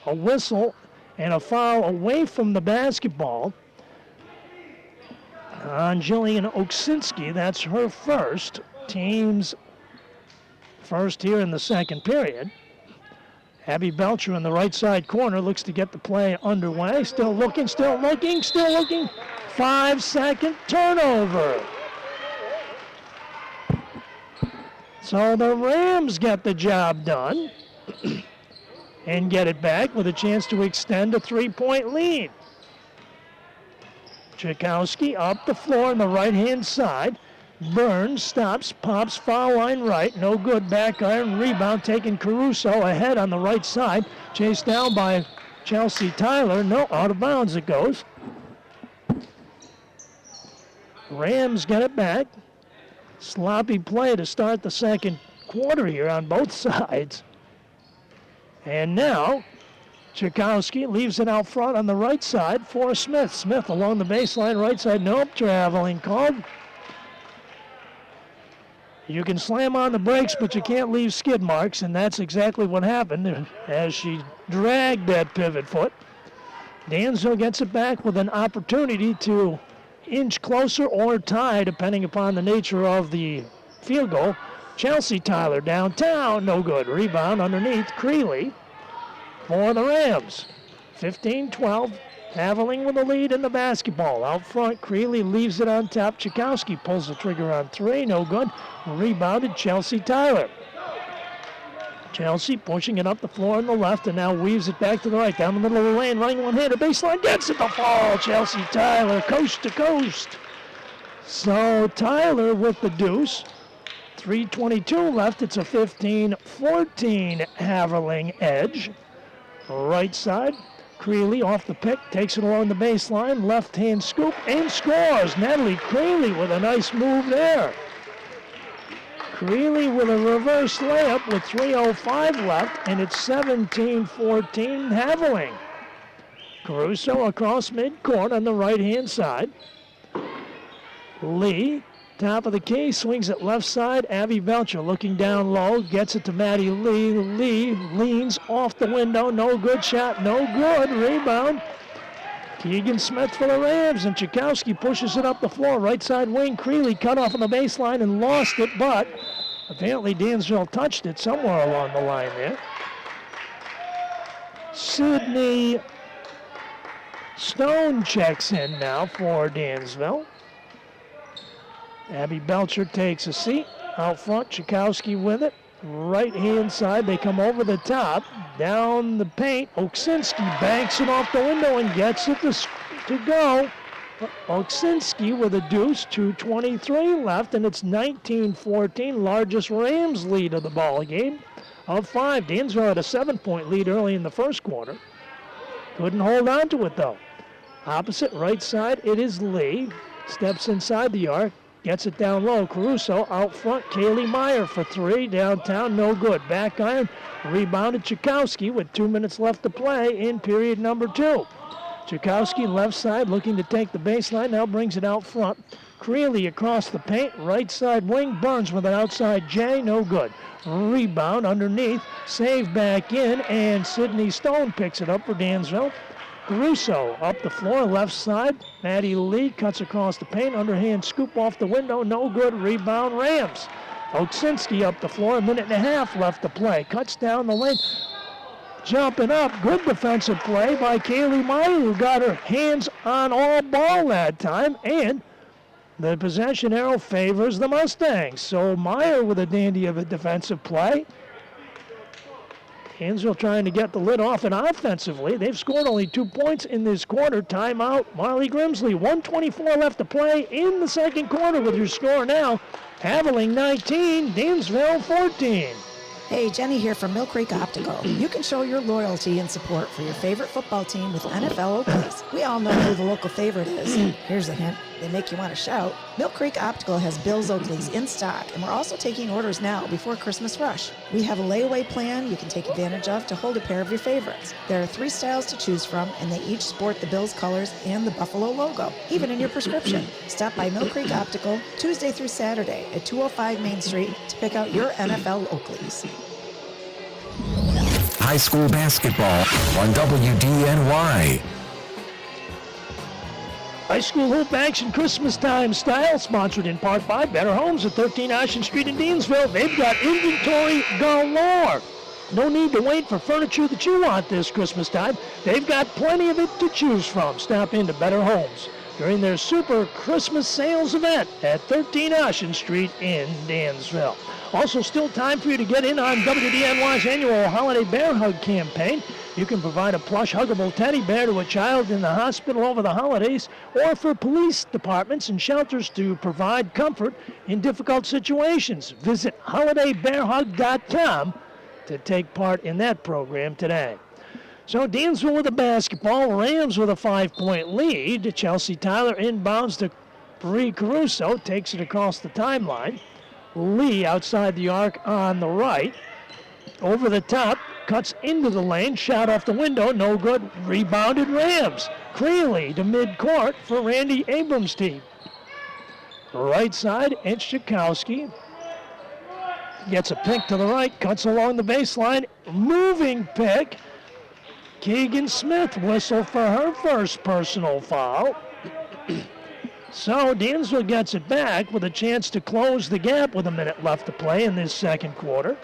A whistle and a foul away from the basketball on Jillian Oksinski. That's her first. Team's first here in the second period. Abby Belcher in the right side corner looks to get the play underway. Still looking. 5-second turnover. So the Rams get the job done and get it back with a chance to extend a 3-point lead. Chakowski up the floor on the right-hand side. Burns stops, pops, foul line right. No good, back iron, rebound taking Caruso ahead on the right side. Chased down by Chelsea Tyler. No, out of bounds it goes. Rams get it back. Sloppy play to start the second quarter here on both sides. And now, Chakowski leaves it out front on the right side for Smith. Smith along the baseline, right side, nope, traveling called. You can slam on the brakes, but you can't leave skid marks, and that's exactly what happened as she dragged that pivot foot. Dansville gets it back with an opportunity to inch closer or tie, depending upon the nature of the field goal. Chelsea Tyler downtown, no good. Rebound underneath, Creeley for the Rams. 15-12, Haverling with the lead in the basketball. Out front, Creeley leaves it on top. Chakowski pulls the trigger on three, no good. Rebounded Chelsea Tyler. Chelsea pushing it up the floor on the left and now weaves it back to the right. Down the middle of the lane, running one-hander, baseline, gets it to fall. Chelsea Tyler, coast to coast. So Tyler with the deuce. 3:22 left. It's a 15-14 Haverling edge. Right side, Creeley off the pick, takes it along the baseline, left-hand scoop, and scores. Natalie Creeley with a nice move there. Creeley with a reverse layup with 3:05 left, and it's 17-14 Haverling. Caruso across midcourt on the right-hand side. Lee, top of the key, swings it left side. Abby Belcher looking down low, gets it to Maddie Lee. Lee leans off the window, no good shot, no good. Rebound. Keegan Smith for the Rams, and Chakowski pushes it up the floor. Right side wing, Creeley cut off on the baseline and lost it, but apparently Dansville touched it somewhere along the line there. Sydney Stone checks in now for Dansville. Abby Belcher takes a seat. Out front, Chakowski with it. Right-hand side, they come over the top. Down the paint, Oksinski banks it off the window and gets it to go. Oksinski with a deuce, 2:23 left, and it's 19-14, largest Rams lead of the ball game of 5. Dansville had a 7-point lead early in the first quarter. Couldn't hold on to it, though. Opposite, right side, it is Lee. Steps inside the arc, gets it down low. Caruso out front, Kaylee Meyer for 3. Downtown, no good. Back iron, rebounded Chakowski with 2 minutes left to play in period number 2. Chakowski left side looking to take the baseline, now brings it out front. Creeley across the paint, right side wing, Burns with an outside J, no good. Rebound underneath, save back in, and Sydney Stone picks it up for Dansville. Caruso up the floor, left side. Maddie Lee cuts across the paint, underhand scoop off the window, no good, rebound Rams. Oksinski up the floor, a minute and a half left to play. Cuts down the lane, jumping up, good defensive play by Kaylee Meyer, who got her hands on all ball that time, and the possession arrow favors the Mustangs. So Meyer with a dandy of a defensive play. Dansville trying to get the lid off, and offensively, they've scored only 2 points in this quarter. Timeout, Marley Grimsley. 1:24 left to play in the second quarter with your score now. Haverling 19, Dansville 14. Hey, Jenny here from Mill Creek Optical. You can show your loyalty and support for your favorite football team with NFL Oakleys. We all know who the local favorite is. Here's a hint. They make you want to shout. Mill Creek Optical has Bill's Oakleys in stock, and we're also taking orders now before Christmas rush. We have a layaway plan you can take advantage of to hold a pair of your favorites. There are 3 styles to choose from, and they each sport the Bills colors and the Buffalo logo, even in your prescription. Stop by Mill Creek Optical Tuesday through Saturday at 205 Main Street to pick out your NFL Oakleys. High school basketball on WDNY. High school hoop action Christmas time style, sponsored in part by Better Homes at 13 Ocean Street in Dansville. They've got inventory galore. No need to wait for furniture that you want this Christmas time. They've got plenty of it to choose from. Stop into Better Homes during their Super Christmas Sales event at 13 Ocean Street in Dansville. Also, still time for you to get in on WDNY's annual Holiday Bear Hug campaign. You can provide a plush huggable teddy bear to a child in the hospital over the holidays, or for police departments and shelters to provide comfort in difficult situations. Visit holidaybearhug.com to take part in that program today. So Dansville with the basketball, Rams with a 5-point lead. Chelsea Tyler inbounds to Bree Caruso, takes it across the timeline. Lee outside the arc on the right. Over the top, cuts into the lane, shot off the window, no good, rebounded Rams. Creeley to midcourt for Randy Abrams' team. Right side, it's Chakowski. Gets a pick to the right, cuts along the baseline, moving pick. Keegan Smith whistle for her first personal foul. So Dansville gets it back with a chance to close the gap with a minute left to play in this second quarter.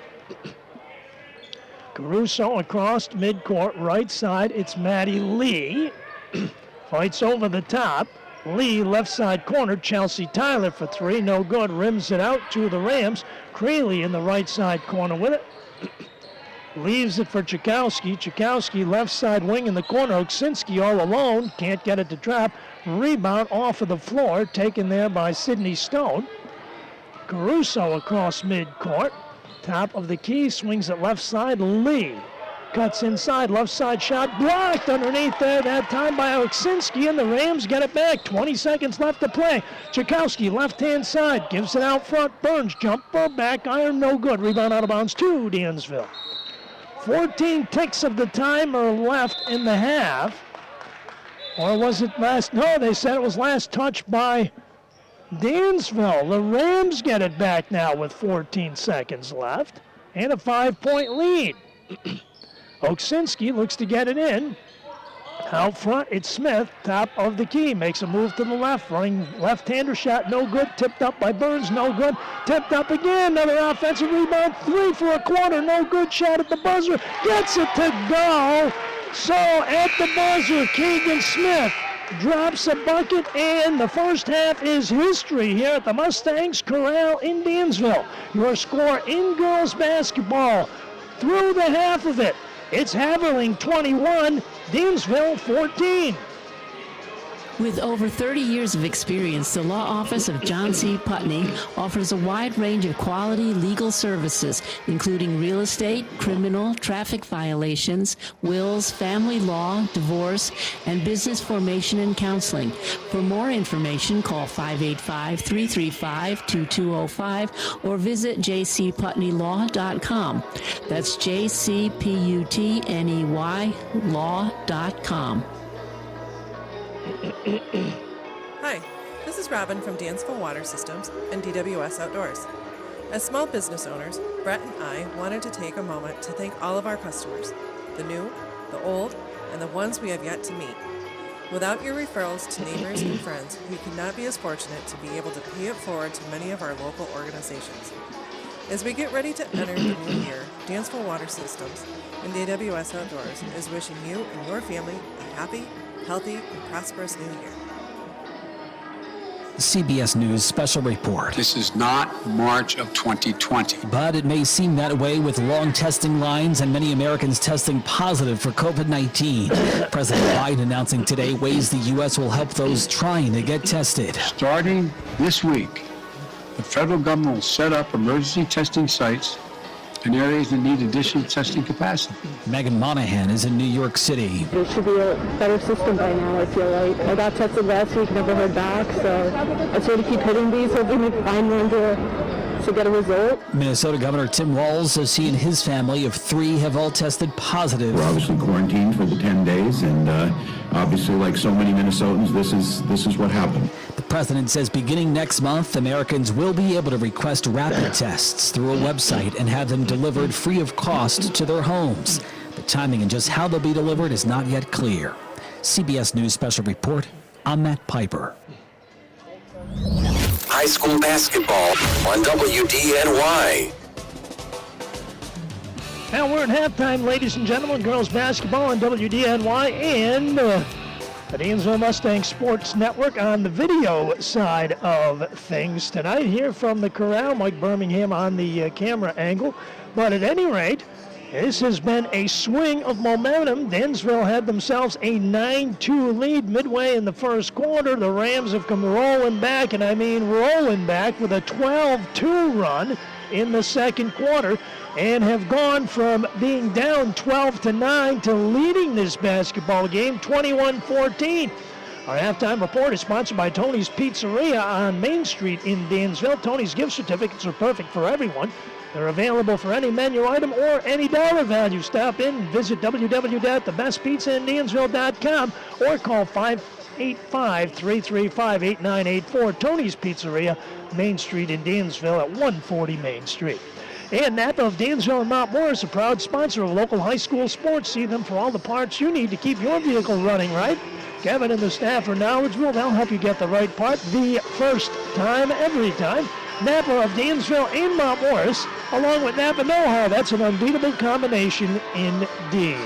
Caruso across midcourt, right side, it's Maddie Lee. Fights over the top. Lee, left side corner, Chelsea Tyler for 3, no good, rims it out to the Rams. Creeley in the right side corner with it. Leaves it for Chakowski. Chakowski, left side wing in the corner. Oksinski all alone. Can't get it to drop. Rebound off of the floor. Taken there by Sydney Stone. Caruso across midcourt. Top of the key. Swings it left side. Lee cuts inside. Left side shot blocked underneath there. That time by Oksinski. And the Rams get it back. 20 seconds left to play. Chakowski, left-hand side. Gives it out front. Burns, jumper, back iron, no good. Rebound out of bounds to Dansville. 14 ticks of the timer left in the half. Or was it last? No, they said it was last touch by Dansville. The Rams get it back now with 14 seconds left and a 5-point lead. Oksinski looks to get it in. Out front, it's Smith, top of the key. Makes a move to the left, running left-hander shot, no good. Tipped up by Burns, no good. Tipped up again, another offensive rebound. 3 for a quarter, no good. Shot at the buzzer, gets it to go. So at the buzzer, Keegan Smith drops a bucket, and the first half is history here at the Mustangs Corral in Dansville. Your score in girls basketball through the half of it. It's Haverling 21, Dansville 14. With over 30 years of experience, the law office of John C. Putney offers a wide range of quality legal services, including real estate, criminal, traffic violations, wills, family law, divorce, and business formation and counseling. For more information, call 585-335-2205 or visit jcputneylaw.com. That's jcputney law.com. Hi, this is Robin from Dansville Water Systems and DWS Outdoors. As small business owners, Brett and I wanted to take a moment to thank all of our customers, the new, the old, and the ones we have yet to meet. Without your referrals to neighbors and friends, we could not be as fortunate to be able to pay it forward to many of our local organizations. As we get ready to enter the new year, Dansville Water Systems and DWS Outdoors is wishing you and your family a happy, healthy, and prosperous new year. CBS News Special Report. This is not March of 2020. But it may seem that way with long testing lines and many Americans testing positive for COVID-19. President Biden announcing today ways the U.S. will help those trying to get tested. Starting this week, the federal government will set up emergency testing sites in areas that need additional testing capacity. Megan Monahan is in New York City. There should be a better system by now, I feel like. I got tested last week, never heard back, so I sort of keep hitting these, hoping to find one to get a result. Minnesota Governor Tim Walz says he and his family of 3 have all tested positive. We're obviously quarantined for the 10 days, and obviously, like so many Minnesotans, this is what happened. The president says beginning next month, Americans will be able to request rapid tests through a website and have them delivered free of cost to their homes. The timing and just how they'll be delivered is not yet clear. CBS News Special Report, I'm Matt Piper. High school basketball on WDNY. Now we're at halftime, ladies and gentlemen. Girls basketball on WDNY and the Dansville Mustang Sports Network on the video side of things tonight. Here from the corral, Mike Birmingham on the camera angle. But at any rate, this has been a swing of momentum. Dansville had themselves a 9-2 lead midway in the first quarter. The Rams have come rolling back, and I mean rolling back, with a 12-2 run in the second quarter, and have gone from being down 12-9 to leading this basketball game 21-14. Our halftime report is sponsored by Tony's Pizzeria on Main Street in Dansville. Tony's gift certificates are perfect for everyone. They're available for any menu item or any dollar value. Stop in and visit www.thebestpizzaindansville.com or call 585-335-8984. Tony's Pizzeria, Main Street in Dansville at 140 Main Street. And Napa of Dansville and Mount Morris, a proud sponsor of local high school sports. See them for all the parts you need to keep your vehicle running right. Kevin and the staff are knowledgeable. They'll help you get the right part the first time, every time. Napa of Dansville and Mount Morris, along with Napa Know-How. That's an unbeatable combination indeed.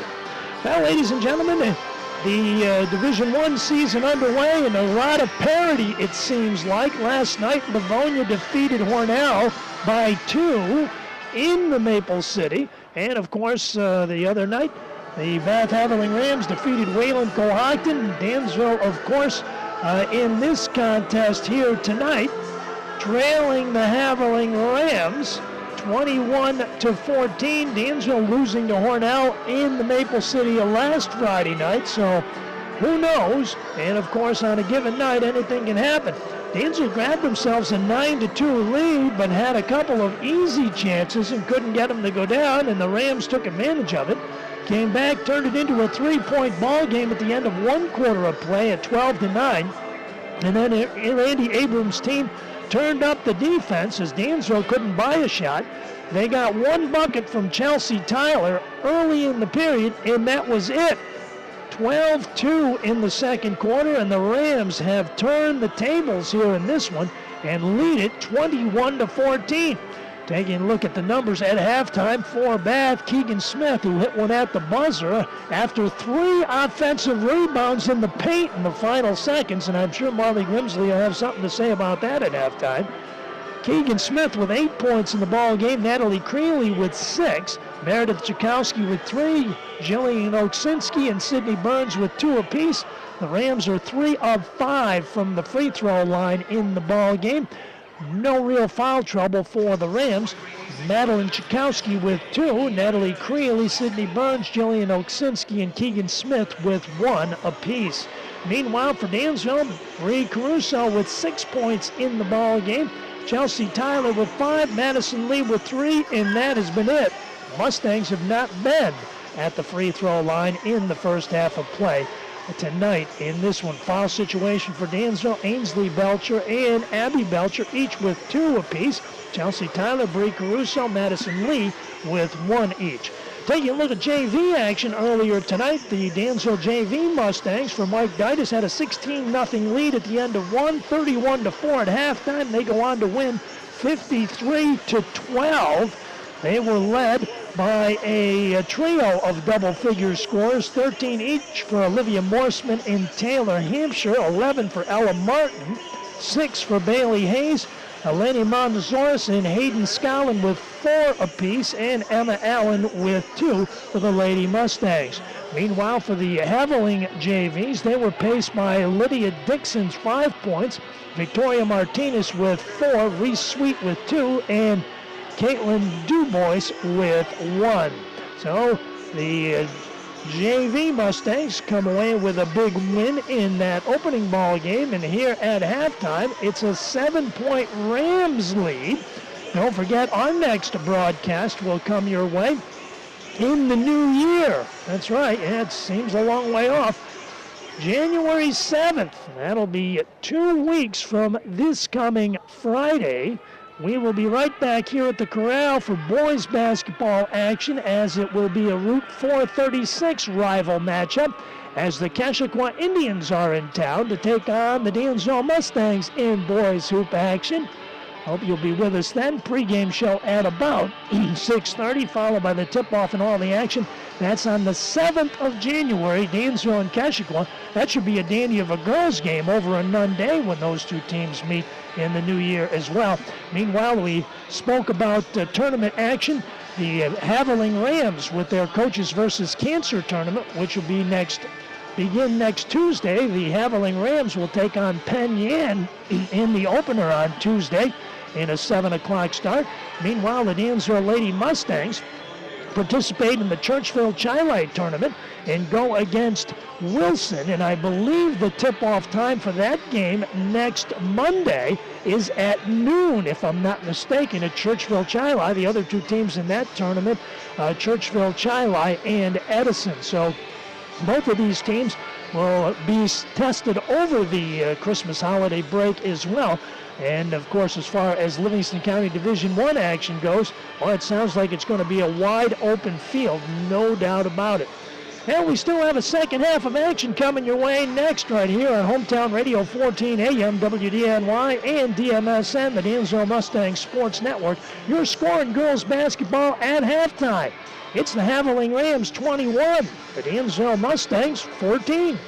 Well, ladies and gentlemen, the Division I season underway, and a lot of parity, it seems like. Last night, Livonia defeated Hornell by 2 in the Maple City. And, of course, the other night, the Bath Haverling Rams defeated Wayland Cohocton. Dansville, of course, in this contest here tonight, trailing the Haverling Rams 21-14. Dansville losing to Hornell in the Maple City last Friday night, so who knows? And of course, on a given night, anything can happen. Dansville grabbed themselves a 9-2 lead, but had a couple of easy chances and couldn't get them to go down, and the Rams took advantage of it. Came back, turned it into a 3-point ball game at the end of one quarter of play at 12-9. And then Randy Abrams' team turned up the defense as Dansville couldn't buy a shot. They got one bucket from Chelsea Tyler early in the period, and that was it. 12-2 in the second quarter, and the Rams have turned the tables here in this one and lead it 21-14. Taking a look at the numbers at halftime for Bath, Keegan Smith, who hit one at the buzzer after 3 offensive rebounds in the paint in the final seconds, and I'm sure Marley Grimsley will have something to say about that at halftime. Keegan Smith with 8 points in the ball game. Natalie Creeley with 6. Meredith Chakowski with 3. Jillian Oksinski and Sydney Burns with 2 apiece. The Rams are 3 of 5 from the free throw line in the ball game. No real foul trouble for the Rams. Madeline Chakowski with 2. Natalie Creeley, Sydney Burns, Jillian Oksinski, and Keegan Smith with 1 apiece. Meanwhile, for Dansville, Bree Caruso with 6 points in the ball game. Chelsea Tyler with 5, Madison Lee with 3, and that has been it. Mustangs have not been at the free throw line in the first half of play tonight in this one. Foul situation for Dansville, Ainsley Belcher and Abby Belcher, each with 2 apiece. Chelsea Tyler, Bree Caruso, Madison Lee with 1 each. Taking a look at JV action earlier tonight, the Dansville JV Mustangs for Mike Ditas had a 16-0 lead at the end of 1, 31-4 at halftime. They go on to win 53-12. They were led by a trio of double-figure scorers, 13 each for Olivia Morseman in Taylor, Hampshire, 11 for Ella Martin, 6 for Bailey Hayes, Eleni Montezoris and Hayden Scallon with 4 apiece, and Emma Allen with 2 for the Lady Mustangs. Meanwhile, for the Haverling JVs, they were paced by Lydia Dixon's 5 points, Victoria Martinez with 4, Reese Sweet with 2, and Caitlin Dubois with 1. So the JV Mustangs come away with a big win in that opening ball game, and here at halftime, it's a 7-point Rams lead. Don't forget, our next broadcast will come your way in the new year. That's right, it seems a long way off. January 7th, that'll be 2 weeks from this coming Friday. We will be right back here at the Corral for boys basketball action, as it will be a Route 436 rival matchup, as the Keshequa Indians are in town to take on the Dansville Mustangs in boys hoop action. Hope you'll be with us then. Pre-game show at about 6:30, followed by the tip-off and all the action. That's on the 7th of January, Dansville and Keshequa. That should be a dandy of a girls' game over a Nun Day when those two teams meet in the new year as well. Meanwhile, we spoke about tournament action. The Haverling Rams with their Coaches versus Cancer tournament, which will begin next Tuesday. The Haverling Rams will take on Penn Yan in the opener on Tuesday in a 7 o'clock start. Meanwhile, the Dansville Lady Mustangs participate in the Churchville Chi-Lite tournament and go against Wilson, and I believe the tip-off time for that game next Monday is at noon, if I'm not mistaken, at Churchville Chi-Lite. The other 2 teams in that tournament, Churchville Chi-Lite and Edison. So both of these teams will be tested over the Christmas holiday break as well. And, of course, as far as Livingston County Division I action goes, well, it sounds like it's going to be a wide open field, no doubt about it. And we still have a second half of action coming your way next right here on Hometown Radio 14 AM, WDNY, and DMSN, the Dansville Mustangs Sports Network. Your score in girls basketball at halftime. It's the Haverling Rams 21, the Dansville Mustangs 14.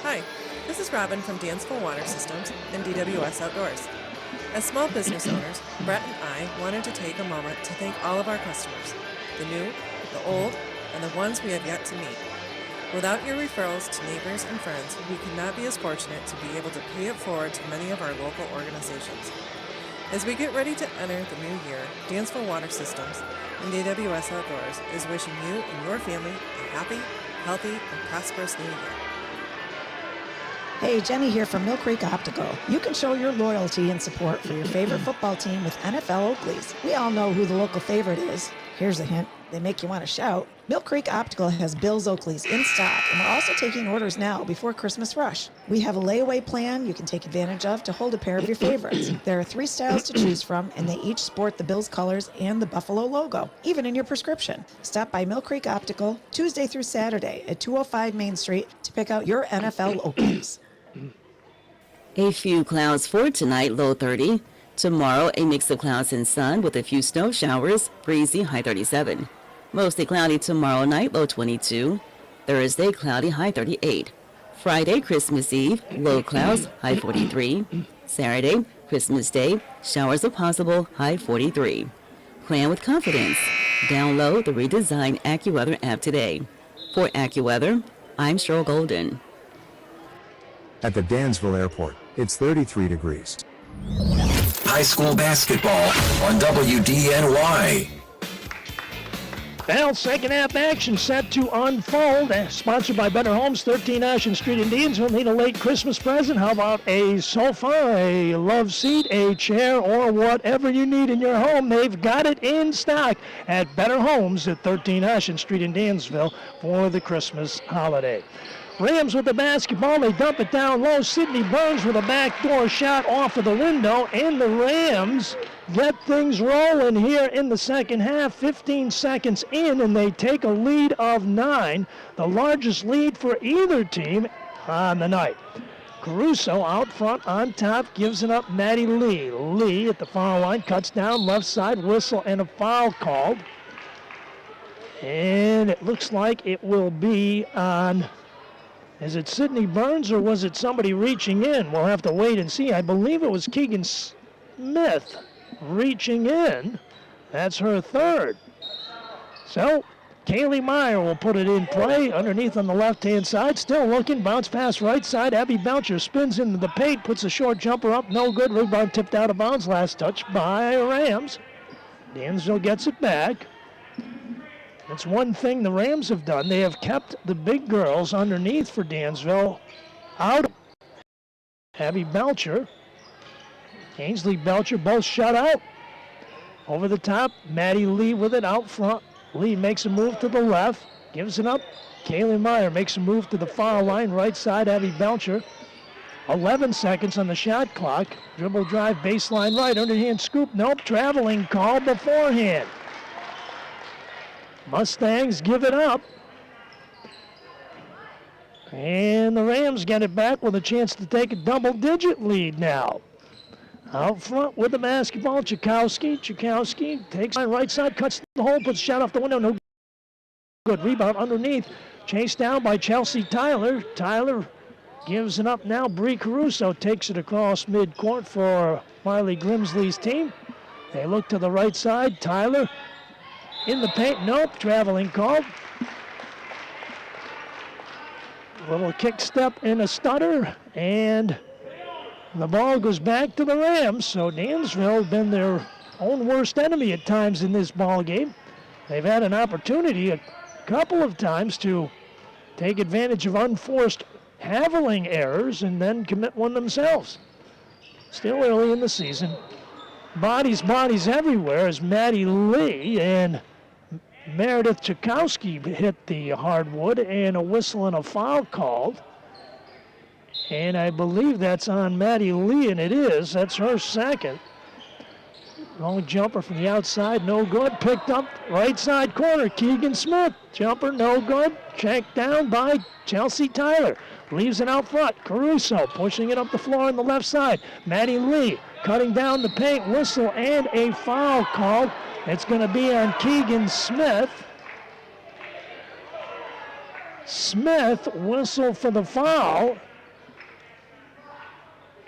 Hi, this is Robin from Dansville Water Systems and DWS Outdoors. As small business owners, Brett and I wanted to take a moment to thank all of our customers, the new, the old, and the ones we have yet to meet. Without your referrals to neighbors and friends, we could not be as fortunate to be able to pay it forward to many of our local organizations. As we get ready to enter the new year, Dansville Water Systems and DWS Outdoors is wishing you and your family a happy, healthy, and prosperous new year. Hey, Jenny here from Mill Creek Optical. You can show your loyalty and support for your favorite football team with NFL Oakleys. We all know who the local favorite is. Here's a hint. They make you want to shout. Mill Creek Optical has Bill's Oakleys in stock, and we're also taking orders now before Christmas rush. We have a layaway plan you can take advantage of to hold a pair of your favorites. There are 3 styles to choose from, and they each sport the Bills colors and the Buffalo logo, even in your prescription. Stop by Mill Creek Optical Tuesday through Saturday at 205 Main Street to pick out your NFL Oakleys. A few clouds for tonight, low 30. Tomorrow, a mix of clouds and sun with a few snow showers, breezy, high 37. Mostly cloudy tomorrow night, low 22. Thursday, cloudy, high 38. Friday, Christmas Eve, low clouds, high 43. Saturday, Christmas Day, showers are possible, high 43. Plan with confidence. Download the redesigned AccuWeather app today. For AccuWeather, I'm Cheryl Golden. At the Dansville Airport, it's 33 degrees. High school basketball on WDNY. Well, second half action set to unfold. Sponsored by Better Homes, 13 Ashland Street in Dansville. Need a late Christmas present? How about a sofa, a love seat, a chair, or whatever you need in your home? They've got it in stock at Better Homes at 13 Ashland Street in Dansville for the Christmas holiday. Rams with the basketball. They dump it down low. Sydney Burns with a backdoor shot off of the window, and the Rams get things rolling here in the second half. 15 seconds in, and they take a lead of 9, the largest lead for either team on the night. Caruso out front on top, gives it up Maddie Lee. Lee at the foul line, cuts down left side, whistle and a foul called. And it looks like it will be on, is it Sydney Burns or was it somebody reaching in? We'll have to wait and see. I believe it was Keegan Smith reaching in. That's her third. So Kaylee Meyer will put it in play underneath on the left-hand side. Still looking, bounce pass right side. Abby Belcher spins into the paint, puts a short jumper up, no good. Rebound tipped out of bounds. Last touch by Rams. Dansville gets it back. That's one thing the Rams have done. They have kept the big girls underneath for Dansville out. Abby Belcher, Ainsley Belcher both shut out. Over the top, Maddie Lee with it out front. Lee makes a move to the left, gives it up. Kaylee Meyer makes a move to the foul line, right side, Abby Belcher. 11 seconds on the shot clock. Dribble drive, baseline right, underhand scoop. Nope, traveling call beforehand. Mustangs give it up. And the Rams get it back with a chance to take a double-digit lead now. Out front with the basketball, Chakowski. Chakowski takes on right side, cuts the hole, puts a shot off the window. No good. Rebound underneath. Chased down by Chelsea Tyler. Tyler gives it up now. Bree Caruso takes it across midcourt for Marley Grimsley's team. They look to the right side. Tyler in the paint. Nope. Traveling called. Little kick step and a stutter. And the ball goes back to the Rams, so Dansville has been their own worst enemy at times in this ball game. They've had an opportunity a couple of times to take advantage of unforced Haverling errors and then commit one themselves. Still early in the season. Bodies everywhere as Maddie Lee and Meredith Chakowski hit the hardwood, and a whistle and a foul called. And I believe that's on Maddie Lee, and it is. That's her second. Long jumper from the outside, no good. Picked up right side corner, Keegan Smith. Jumper, no good. Checked down by Chelsea Tyler. Leaves it out front. Caruso pushing it up the floor on the left side. Maddie Lee cutting down the paint. Whistle and a foul called. It's going to be on Keegan Smith. Smith whistled for the foul.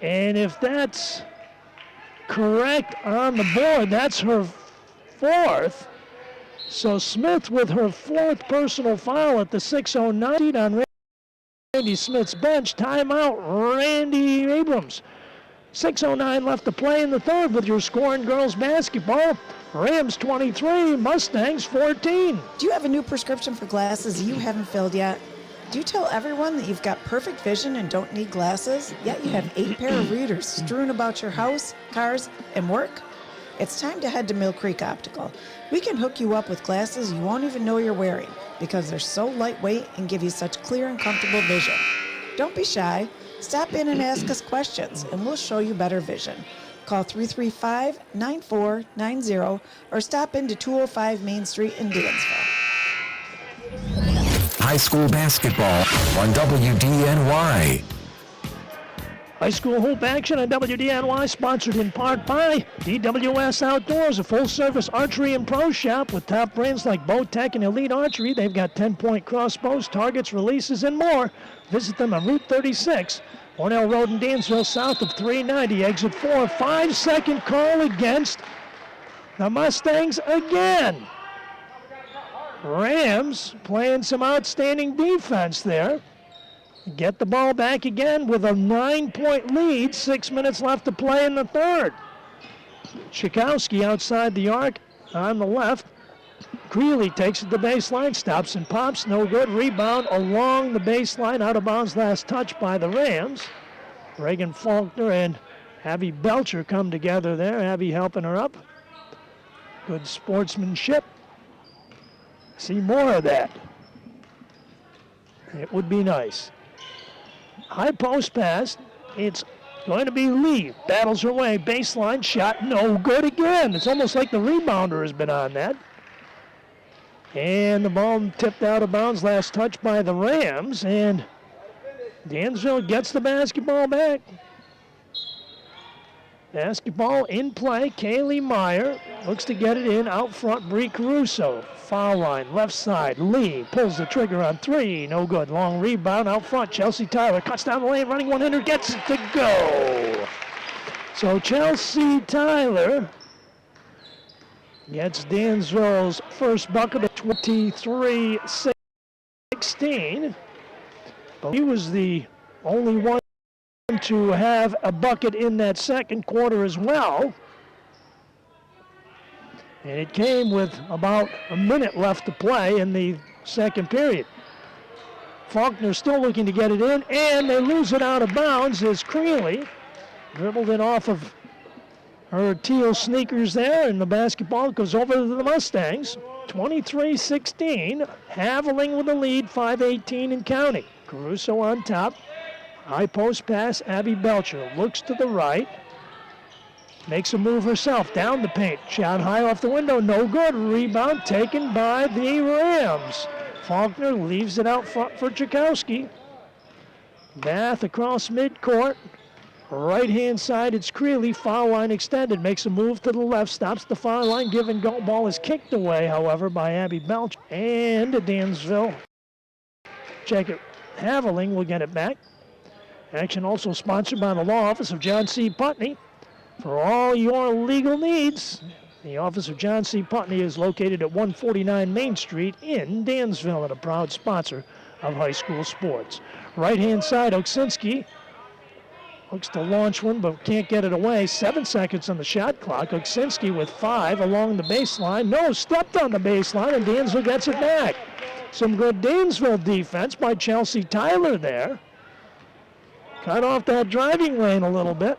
And if that's correct on the board, that's her fourth. So Smith with her fourth personal foul at the 6:09 on Randy Smith's bench. Timeout, Randy Abrams. 6:09 left to play in the third with your score in girls basketball. Rams 23, Mustangs 14. Do you have a new prescription for glasses you haven't filled yet? Do you tell everyone that you've got perfect vision and don't need glasses, yet you have 8 pair of readers strewn about your house, cars, and work? It's time to head to Mill Creek Optical. We can hook you up with glasses you won't even know you're wearing because they're so lightweight and give you such clear and comfortable vision. Don't be shy. Stop in and ask us questions, and we'll show you better vision. Call 335-9490 or stop into 205 Main Street in Dansville. High school basketball on WDNY. High school hoop action on WDNY, sponsored in part by DWS Outdoors, a full-service archery and pro shop with top brands like Bowtech and Elite Archery. They've got 10-point crossbows, targets, releases, and more. Visit them on Route 36 Cornell Road in Dansville, south of 390, exit 4. 5-second call against the Mustangs again. Rams playing some outstanding defense there. Get the ball back again with a 9-point lead. 6 minutes left to play in the third. Chikowski outside the arc on the left. Greeley takes it to the baseline, stops and pops, no good. Rebound along the baseline, out of bounds, last touch by the Rams. Reagan Faulkner and Abby Belcher come together there. Abby helping her up. Good sportsmanship. See more of that. It would be nice. High post pass. It's going to be Lee. Battles her way. Baseline shot. No good again. It's almost like the rebounder has been on that. And the ball tipped out of bounds. Last touch by the Rams. And Dansville gets the basketball back. Basketball in play. Kaylee Meyer looks to get it in. Out front, Bree Caruso. Foul line, left side. Lee pulls the trigger on three. No good. Long rebound out front. Chelsea Tyler cuts down the lane, running 100, gets it to go. So Chelsea Tyler gets Dansville's first bucket of 23-16. But he was the only one to have a bucket in that second quarter as well. And it came with about a minute left to play in the second period. Faulkner still looking to get it in, and they lose it out of bounds as Creeley dribbled it off of her teal sneakers there, and the basketball goes over to the Mustangs. 23-16, Haverling with the lead, 5:18 and counting. Caruso on top. High post pass, Abby Belcher looks to the right. Makes a move herself, down the paint. Shot high off the window, no good. Rebound taken by the Rams. Faulkner leaves it out front for Chakowski. Bath across midcourt. Right-hand side, it's Creeley. Foul line extended. Makes a move to the left, stops the foul line. Give and go. Ball is kicked away, however, by Abby Belcher. And Dansville. Check it. Haverling will get it back. Action also sponsored by the law office of John C. Putney. For all your legal needs, the office of John C. Putney is located at 149 Main Street in Dansville and a proud sponsor of high school sports. Right-hand side, Oksinski looks to launch one but can't get it away. 7 seconds on the shot clock. Oksinski with 5 along the baseline. No, stepped on the baseline, and Dansville gets it back. Some good Dansville defense by Chelsea Tyler there. Cut off that driving lane a little bit.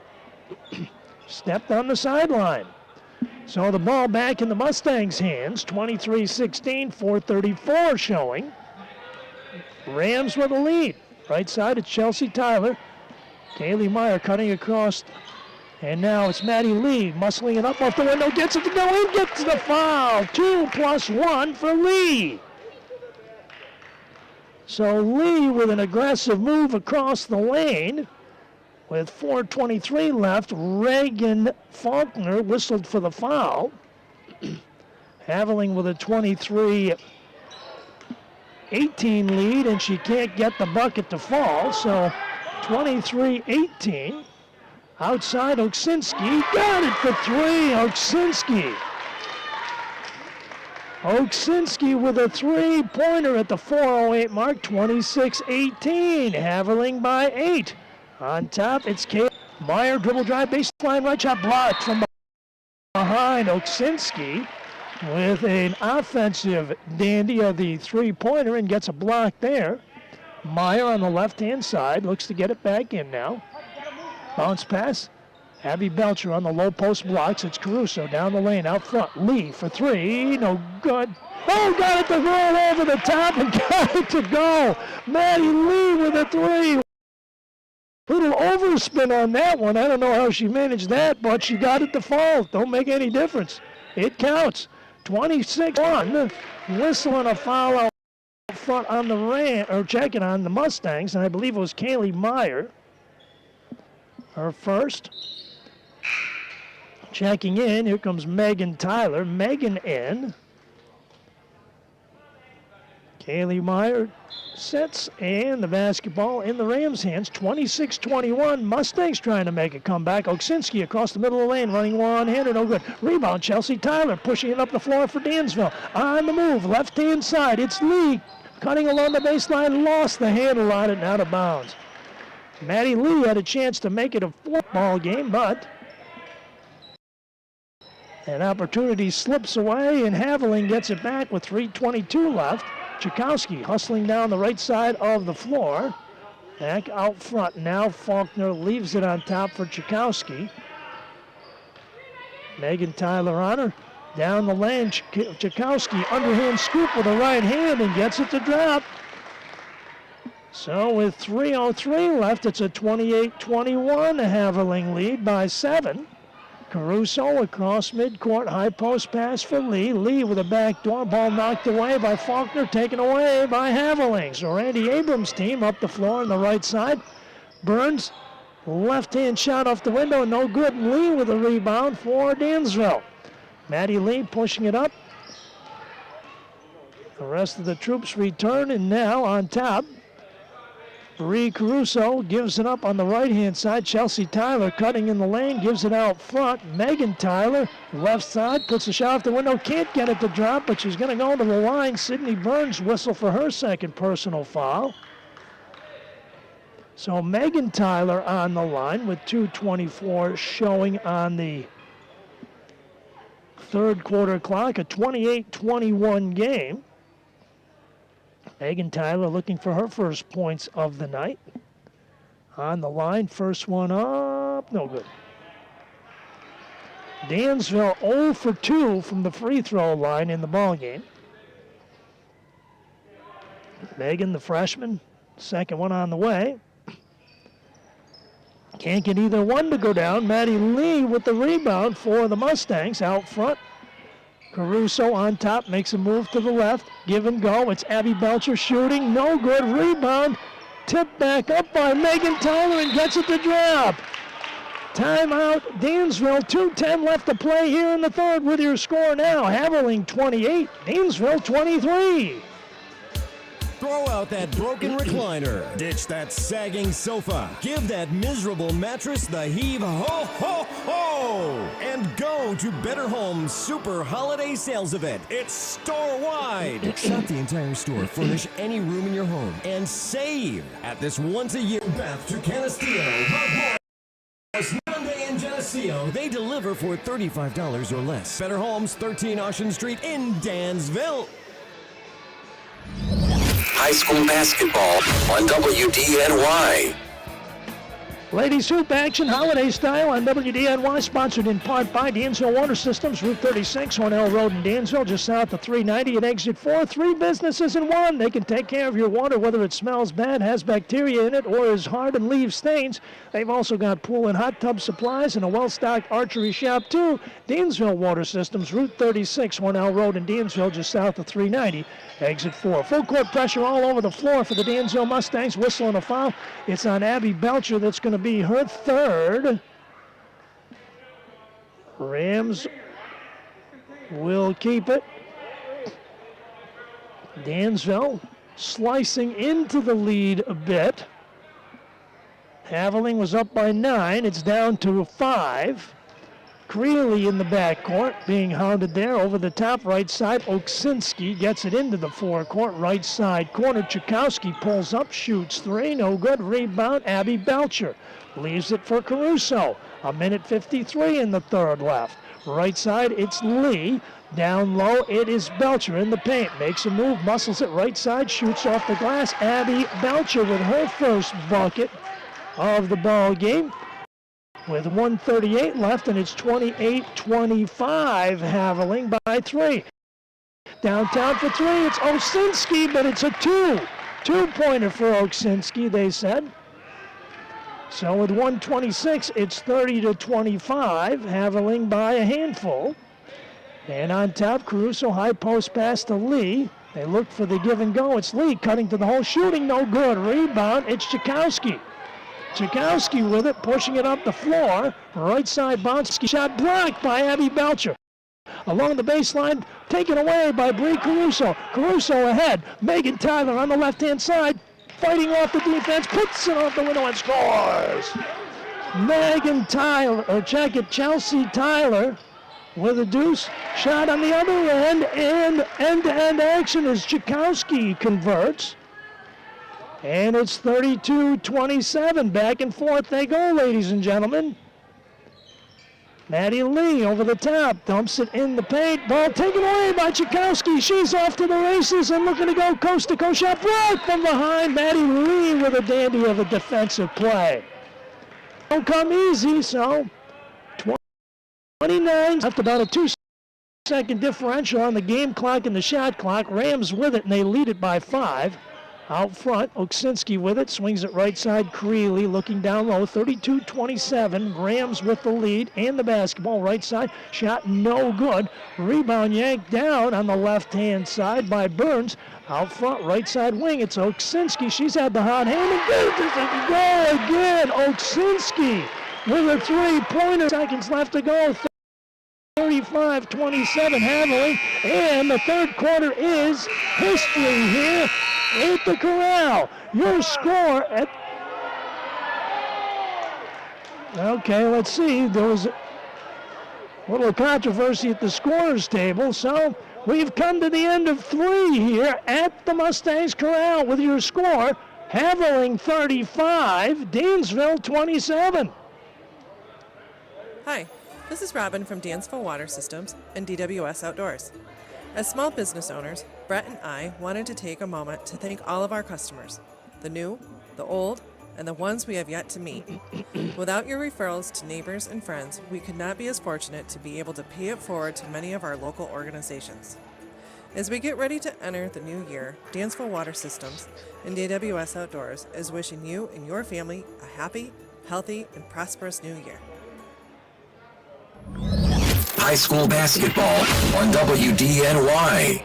Stepped on the sideline. So the ball back in the Mustangs' hands. 23-16, 4:34 showing. Rams with the lead. Right side, it's Chelsea Tyler. Kaylee Meyer cutting across. And now it's Maddie Lee muscling it up off the window. Gets it to go in, gets the foul. 2+1 for Lee. So Lee with an aggressive move across the lane. With 4:23 left, Reagan Faulkner whistled for the foul. Haverling with a 23-18 lead, and she can't get the bucket to fall. So 23-18. Outside, Oksinski got it for three. Oksinski with a three-pointer at the 4:08 mark. 26-18. Haverling by 8. On top, it's Kate Meyer, dribble drive, baseline, right shot blocked from behind. Oksinski with an offensive dandy of the three-pointer and gets a block there. Meyer on the left-hand side looks to get it back in now. Bounce pass. Abby Belcher on the low post blocks. It's Caruso down the lane out front. Lee for three, no good. Oh, got it to roll over the top and got it to go. Maddie Lee with a three. Little overspin on that one. I don't know how she managed that, but she got it to fall. Don't make any difference. It counts. 26-1. Whistling a foul out front on the checking on the Mustangs, and I believe it was Kaylee Meyer. Her first. Checking in. Here comes Megan Tyler. Megan in. Kaylee Meyer sets, and the basketball in the Rams' hands. 26-21. Mustangs trying to make a comeback. Oksinski across the middle of the lane, running one-handed, no good. Rebound, Chelsea Tyler pushing it up the floor for Dansville. On the move, left-hand side, it's Lee cutting along the baseline, lost the handle on it and out of bounds. Maddie Lee had a chance to make it a football game, but an opportunity slips away, and Haverling gets it back with 3:22 left. Chakowski hustling down the right side of the floor. Back out front now. Faulkner leaves it on top for Chakowski. Megan Tyler on her. Down the lane, Chakowski underhand scoop with the right hand and gets it to drop. So with 3:03 left, it's a 28-21 Haverling lead by 7. Caruso across midcourt, high post pass for Lee. Lee with a backdoor ball knocked away by Faulkner, taken away by Haverling. So Randy Abrams' team up the floor on the right side. Burns, left-hand shot off the window, no good. Lee with a rebound for Dansville. Maddie Lee pushing it up. The rest of the troops return, and now on top, Bree Caruso gives it up on the right-hand side. Chelsea Tyler cutting in the lane, gives it out front. Megan Tyler, left side, puts a shot off the window. Can't get it to drop, but she's going to go to the line. Sydney Burns whistle for her second personal foul. So Megan Tyler on the line with 2:24 showing on the third quarter clock. A 28-21 game. Megan Tyler looking for her first points of the night. On the line, first one up, no good. Dansville 0 for 2 from the free throw line in the ballgame. Megan, the freshman, second one on the way. Can't get either one to go down. Maddie Lee with the rebound for the Mustangs out front. Caruso on top, makes a move to the left, give and go. It's Abby Belcher shooting, no good. Rebound, tipped back up by Megan Tyler and gets it to drop. Timeout, Dansville, 2:10 left to play here in the third with your score now. Haverling 28, Dansville 23. Throw out that broken recliner. Ditch that sagging sofa. Give that miserable mattress the heave ho ho ho. And go to Better Home's Super Holiday Sales Event. It's store-wide. Shop the entire store, furnish any room in your home, and save at this once-a-year Bath to Canastillo. Monday in Geneseo, they deliver for $35 or less. Better Homes, 13 Ocean Street in Dansville. High school basketball on WDNY. Ladies hoop action, holiday style on WDNY, sponsored in part by Dansville Water Systems, Route 36, Hornell Road in Dansville, just south of 390 at Exit 4. 3 businesses in one. They can take care of your water, whether it smells bad, has bacteria in it, or is hard and leaves stains. They've also got pool and hot tub supplies and a well-stocked archery shop, too. Dansville Water Systems, Route 36, Hornell Road in Dansville, just south of 390, Exit 4. Full court pressure all over the floor for the Dansville Mustangs. Whistle and a foul. It's on Abby Belcher. That's going to be her third. Rams will keep it. Dansville slicing into the lead a bit. Haverling was up by 9. It's down to 5. Creeley in the backcourt, being hounded there over the top right side. Oksinski gets it into the forecourt, right side corner. Chakowski pulls up, shoots 3, no good. Rebound, Abby Belcher. Leaves it for Caruso. 1:53 in the third left. Right side, it's Lee. Down low, it is Belcher in the paint. Makes a move, muscles it right side, shoots off the glass. Abby Belcher with her first bucket of the ball game. With 1:38 left, and it's 28-25, Haverling by 3. Downtown for 3, it's Oksinski, but it's a 2. 2-pointer for Oksinski, they said. So with 1:26, it's 30-25, Haverling by a handful. And on top, Caruso, high post pass to Lee. They look for the give and go. It's Lee cutting to the hole, shooting, no good. Rebound, it's Chakowski. Chakowski with it, pushing it up the floor. Right side bounce, shot blocked by Abby Belcher. along the baseline, taken away by Bree Caruso. Caruso ahead. Megan Tyler on the left-hand side, fighting off the defense, puts it off the window and scores. Megan Tyler, or check it, Chelsea Tyler with a deuce shot on the other end, and end-to-end action as Chakowski converts. And it's 32-27. Back and forth they go, ladies and gentlemen. Maddie Lee over the top, dumps it in the paint. Ball taken away by Chakowski. She's off to the races and looking to go coast-to-coast shot right from behind. Maddie Lee with a dandy of a defensive play. Don't come easy, so 29, left about a 2-second differential on the game clock and the shot clock. Rams with it, and they lead it by 5. Out front, Oksinski with it, swings it right side. Creeley looking down low, 32-27. Rams with the lead and the basketball right side. Shot no good. Rebound yanked down on the left-hand side by Burns. Out front, right side wing, it's Oksinski. She's had the hot hand and go again. Oksinski with a three-pointer. Seconds left to go. 35-27 Haverling, and the third quarter is history here at the Corral. Your score at... Okay, let's see. There was a little controversy at the scorer's table, so we've come to the end of 3 here at the Mustangs Corral with your score. Haverling 35, Dansville 27. Hi, this is Robin from Dansville Water Systems and DWS Outdoors. As small business owners, Brett and I wanted to take a moment to thank all of our customers, the new, the old, and the ones we have yet to meet. Without your referrals to neighbors and friends, we could not be as fortunate to be able to pay it forward to many of our local organizations. As we get ready to enter the new year, Dansville Water Systems and DWS Outdoors is wishing you and your family a happy, healthy, and prosperous new year. High school basketball on WDNY.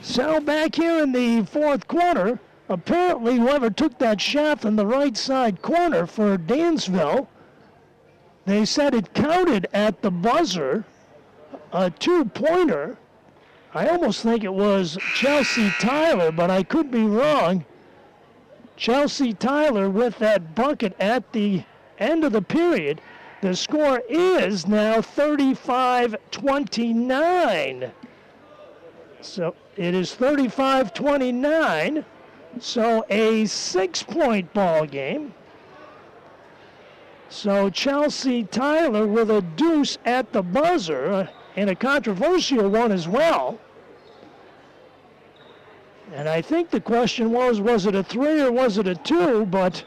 So back here in the fourth quarter, apparently whoever took that shot from the right side corner for Dansville, they said it counted at the buzzer, a two-pointer. I almost think it was Chelsea Tyler, but I could be wrong. Chelsea Tyler with that bucket at the end of the period. The score is now 35-29. So it is 35-29. So a 6-point ball game. So Chelsea Tyler with a deuce at the buzzer, and a controversial one as well. And I think the question was it a 3 or was it a 2? But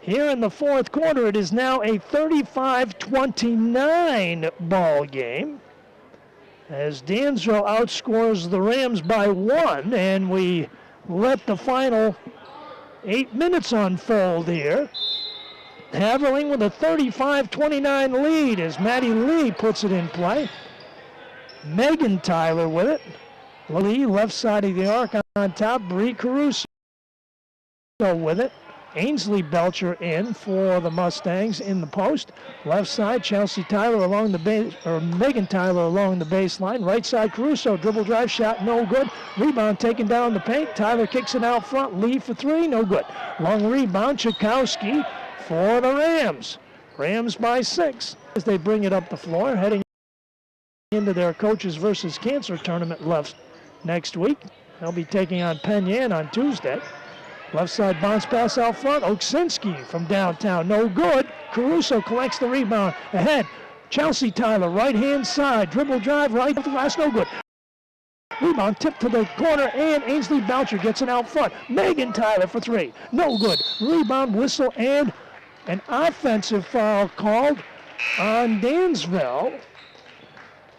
here in the fourth quarter, it is now a 35-29 ball game, as Dansville outscores the Rams by 1, and we let the final 8 minutes unfold here. Haverling with a 35-29 lead as Maddie Lee puts it in play. Megan Tyler with it. Lee, left side of the arc on top. Bree Caruso with it. Ainsley Belcher in for the Mustangs in the post. Left side, Chelsea Tyler along the base, or Megan Tyler along the baseline. Right side, Caruso, dribble drive shot, no good. Rebound taken down the paint. Tyler kicks it out front. Lee for 3, no good. Long rebound, Chakowski for the Rams. Rams by 6 as they bring it up the floor, heading into their Coaches versus Cancer tournament left next week. They'll be taking on Penn Yan on Tuesday. Left side bounce pass out front. Oksinski from downtown. No good. Caruso collects the rebound. Ahead. Chelsea Tyler, right-hand side. Dribble drive, right to the glass. No good. Rebound tipped to the corner, and Ainsley Belcher gets it out front. Megan Tyler for 3. No good. Rebound, whistle, and an offensive foul called on Dansville.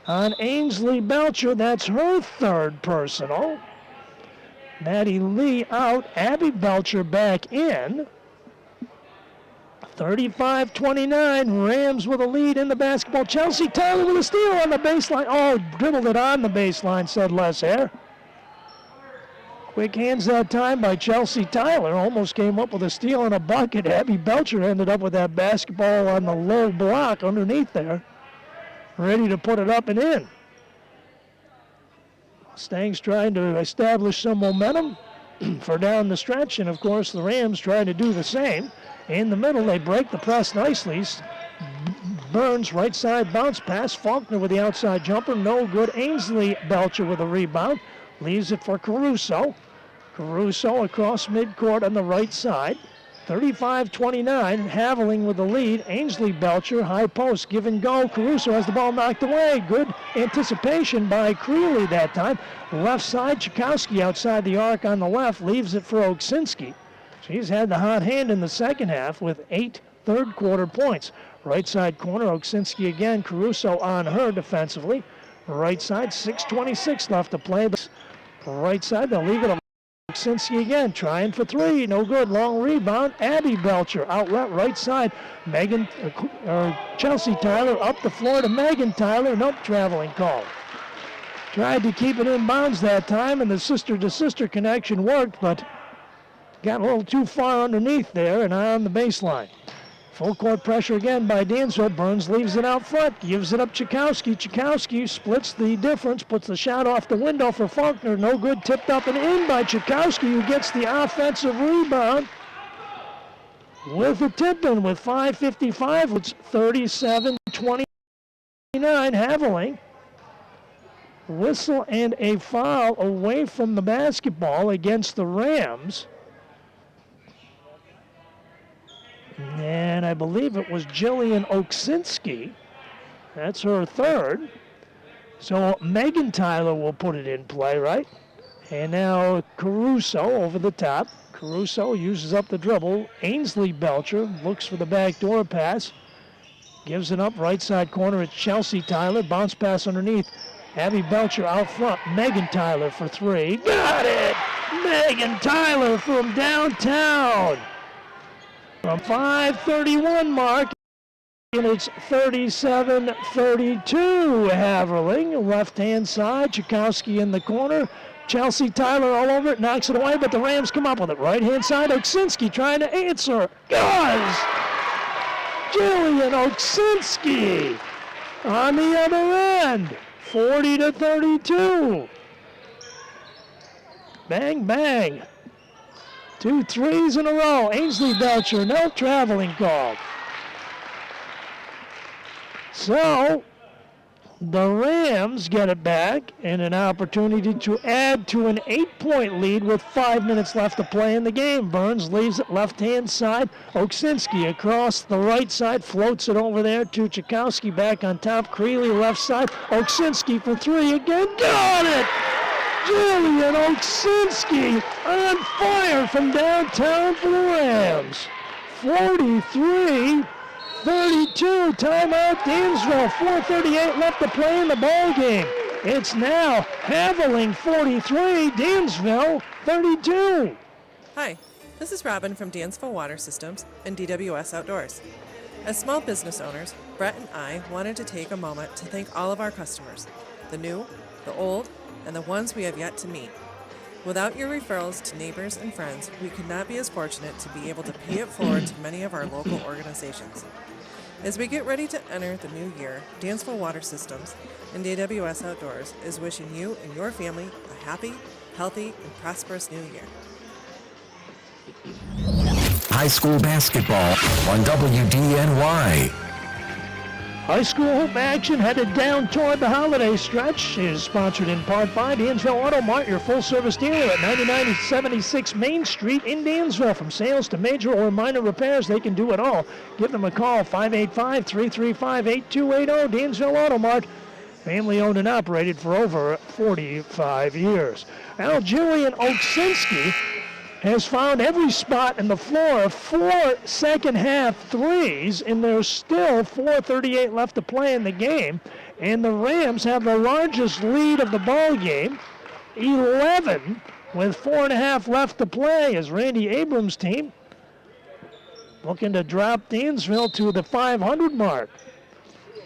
On Ainsley Belcher, that's her 3rd personal. Maddie Lee out, Abby Belcher back in. 35-29, Rams with a lead in the basketball. Chelsea Tyler with a steal on the baseline. Oh, dribbled it on the baseline, said Les Hare. Quick hands that time by Chelsea Tyler. Almost came up with a steal and a bucket. Abby Belcher ended up with that basketball on the low block underneath there. Ready to put it up and in. Mustangs trying to establish some momentum for down the stretch, and of course the Rams trying to do the same. In the middle, they break the press nicely. Burns, right side bounce pass. Faulkner with the outside jumper, no good. Ainsley Belcher with a rebound. Leaves it for Caruso. Caruso across midcourt on the right side. 35-29, Haverling with the lead. Ainsley Belcher, high post, give and go. Caruso has the ball knocked away. Good anticipation by Creeley that time. Left side, Chakowski outside the arc on the left, leaves it for Oksinski. She's had the hot hand in the second half with 8 third quarter points. Right side corner, Oksinski again, Caruso on her defensively. Right side, 6:26 left to play. Right side, they'll leave it on Oksinski again, trying for three, no good. Long rebound, Abby Belcher, outlet right side. Chelsea Tyler up the floor to Megan Tyler, nope, traveling call. Tried to keep it in bounds that time, and the sister-to-sister connection worked, but got a little too far underneath there and on the baseline. Full court pressure again by Dansville. Burns leaves it out front, gives it up Chakowski. Chakowski splits the difference, puts the shot off the window for Faulkner. No good, tipped up and in by Chakowski, who gets the offensive rebound with a tip-in with 5:55. It's 37-29, Haverling. Whistle and a foul away from the basketball against the Rams. And I believe it was Jillian Oksinski. That's her third. So Megan Tyler will put it in play, right? And now Caruso over the top. Caruso uses up the dribble. Ainsley Belcher looks for the backdoor pass. Gives it up right side corner. It's Chelsea Tyler. Bounce pass underneath. Abby Belcher out front. Megan Tyler for three. Got it! Megan Tyler from downtown. From 5:31 mark, and it's 37-32. Haverling, left-hand side, Chakowski in the corner. Chelsea Tyler all over it, knocks it away, but the Rams come up with it. Right-hand side, Oksinski trying to answer. Does! Jillian Oksinski on the other end, 40-32. Bang, bang. 2 threes in a row. Ainsley Belcher, no traveling call. So, the Rams get it back and an opportunity to add to an 8-point lead with 5 minutes left to play in the game. Burns leaves it left-hand side. Oksinski across the right side, floats it over there to Chakowski back on top. Creeley left side. Oksinski for three again. Got it! Jillian Oksinski on fire from downtown for the Rams. 43-32, timeout Dansville. 4:38 left to play in the ball game. It's now Haverling 43, Dansville 32. Hi, this is Robin from Dansville Water Systems and DWS Outdoors. As small business owners, Brett and I wanted to take a moment to thank all of our customers, the new, the old, and the ones we have yet to meet. Without your referrals to neighbors and friends, we could not be as fortunate to be able to pay it forward to many of our local organizations. As we get ready to enter the new year, Dansville Water Systems and DWS Outdoors is wishing you and your family a happy, healthy, and prosperous new year. High school basketball on WDNY. High school hoop action headed down toward the holiday stretch is sponsored in part by Dansville Auto Mart, your full-service dealer at 9976 Main Street in Dansville. From sales to major or minor repairs, they can do it all. Give them a call, 585-335-8280. Dansville Auto Mart, family-owned and operated for over 45 years. Now, Jillian Oksinski has found every spot in the floor. 4 second-half threes, and there's still 4:38 left to play in the game. And the Rams have the largest lead of the ball game, 11, with 4.5 left to play as Randy Abrams' team looking to drop Dansville to the 500 mark.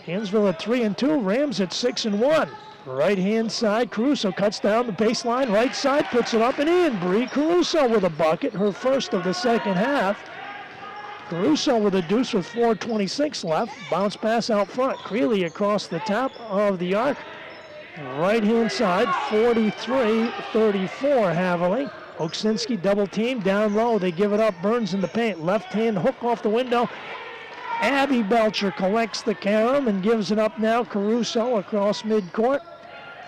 Dansville at 3-2, Rams at 6-1. Right-hand side, Caruso cuts down the baseline, right side, puts it up and in. Bree Caruso with a bucket, her first of the second half. Caruso with a deuce with 4:26 left. Bounce pass out front. Creeley across the top of the arc. Right-hand side, 43-34 Haverling. Oksinski double team down low. They give it up. Burns in the paint. Left-hand hook off the window. Abby Belcher collects the carom and gives it up now. Caruso across midcourt.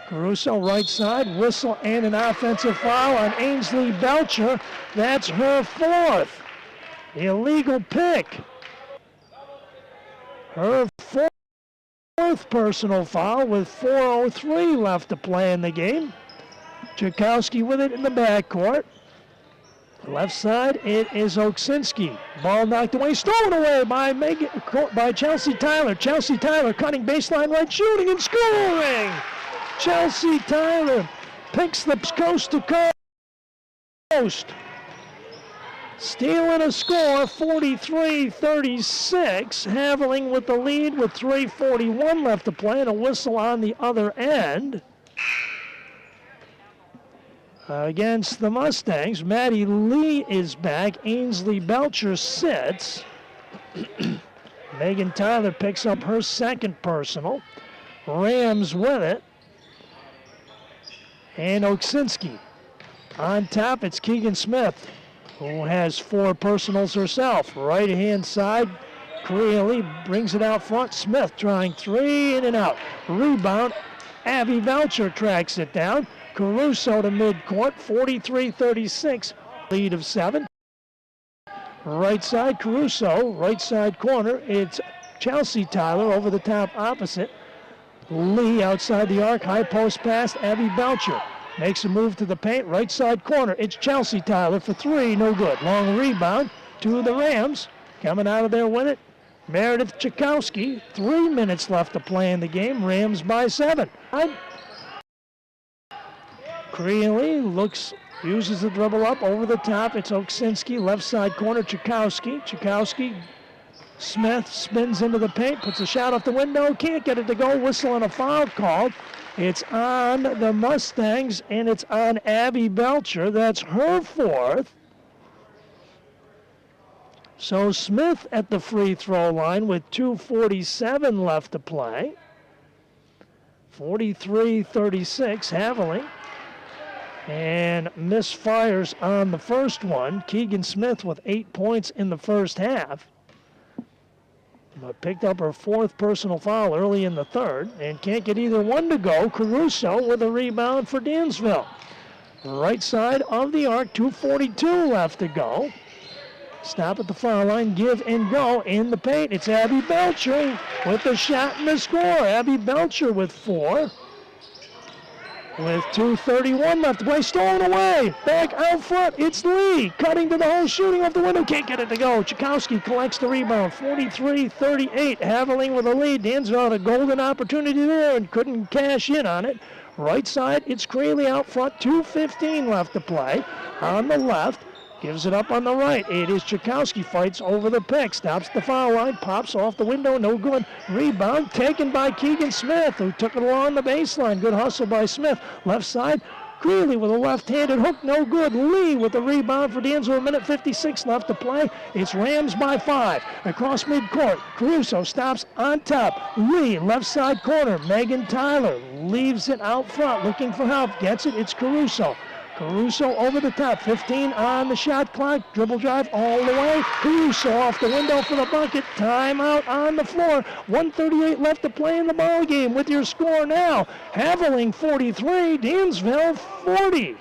Caruso right side. Whistle and an offensive foul on Ainsley Belcher. That's her fourth. Illegal pick. Her fourth personal foul with 4:03 left to play in the game. Tchaikovsky with it in the backcourt. Left side, it is Oksinski. Ball knocked away, stolen away by Chelsea Tyler. Chelsea Tyler cutting baseline right, shooting and scoring. Chelsea Tyler picks the coast to coast. Stealing a score, 43-36. Haverling with the lead with 3:41 left to play and a whistle on the other end. Against the Mustangs, Maddie Lee is back. Ainsley Belcher sits. Megan Tyler picks up her second personal. Rams with it. And Oksinski. On top, it's Keegan Smith, who has 4 personals herself. Right-hand side, Creeley brings it out front. Smith trying 3, in and out. Rebound, Abby Belcher tracks it down. Caruso to midcourt, 43-36, lead of 7. Right side, Caruso, right side corner, it's Chelsea Tyler over the top opposite. Lee outside the arc, high post pass, Abby Belcher makes a move to the paint, right side corner, it's Chelsea Tyler for 3, no good. Long rebound to the Rams, coming out of there with it. Meredith Tchaikovsky, 3 minutes left to play in the game, Rams by 7. Creeley uses the dribble up over the top. It's Oksinski, left side corner, Tchaikovsky. Tchaikovsky, Smith spins into the paint, puts a shot off the window, can't get it to go, whistle and a foul called. It's on the Mustangs and it's on Abby Belcher. That's her fourth. So Smith at the free throw line with 2:47 left to play. 43-36, Haverling. And misfires on the first one. Keegan Smith with 8 points in the first half. But picked up her 4th personal foul early in the third and can't get either one to go. Caruso with a rebound for Dansville. Right side of the arc, 2:42 left to go. Stop at the foul line, give and go in the paint. It's Abby Belcher with the shot and the score. Abby Belcher with 4. With 2:31 left to play, stolen away. Back out front, it's Lee. Cutting to the hole, shooting off the window, can't get it to go. Tchaikovsky collects the rebound, 43-38. Haverling with a lead. Dansville had a golden opportunity there and couldn't cash in on it. Right side, it's Creeley out front, 2:15 left to play. On the left, gives it up on the right. It is Tchaikovsky, fights over the pick, stops the foul line, pops off the window, no good. Rebound taken by Keegan Smith, who took it along the baseline. Good hustle by Smith. Left side, Creeley with a left-handed hook, no good. Lee with the rebound for Dansville, 1:56 left to play. It's Rams by 5. Across midcourt, Caruso stops on top. Lee, left side corner. Megan Tyler leaves it out front, looking for help. Gets it, it's Caruso. Caruso over the top, 15 on the shot clock, dribble drive all the way. Caruso off the window for the bucket, timeout on the floor. 1:38 left to play in the ball game. With your score now, Haverling 43, Dansville 40.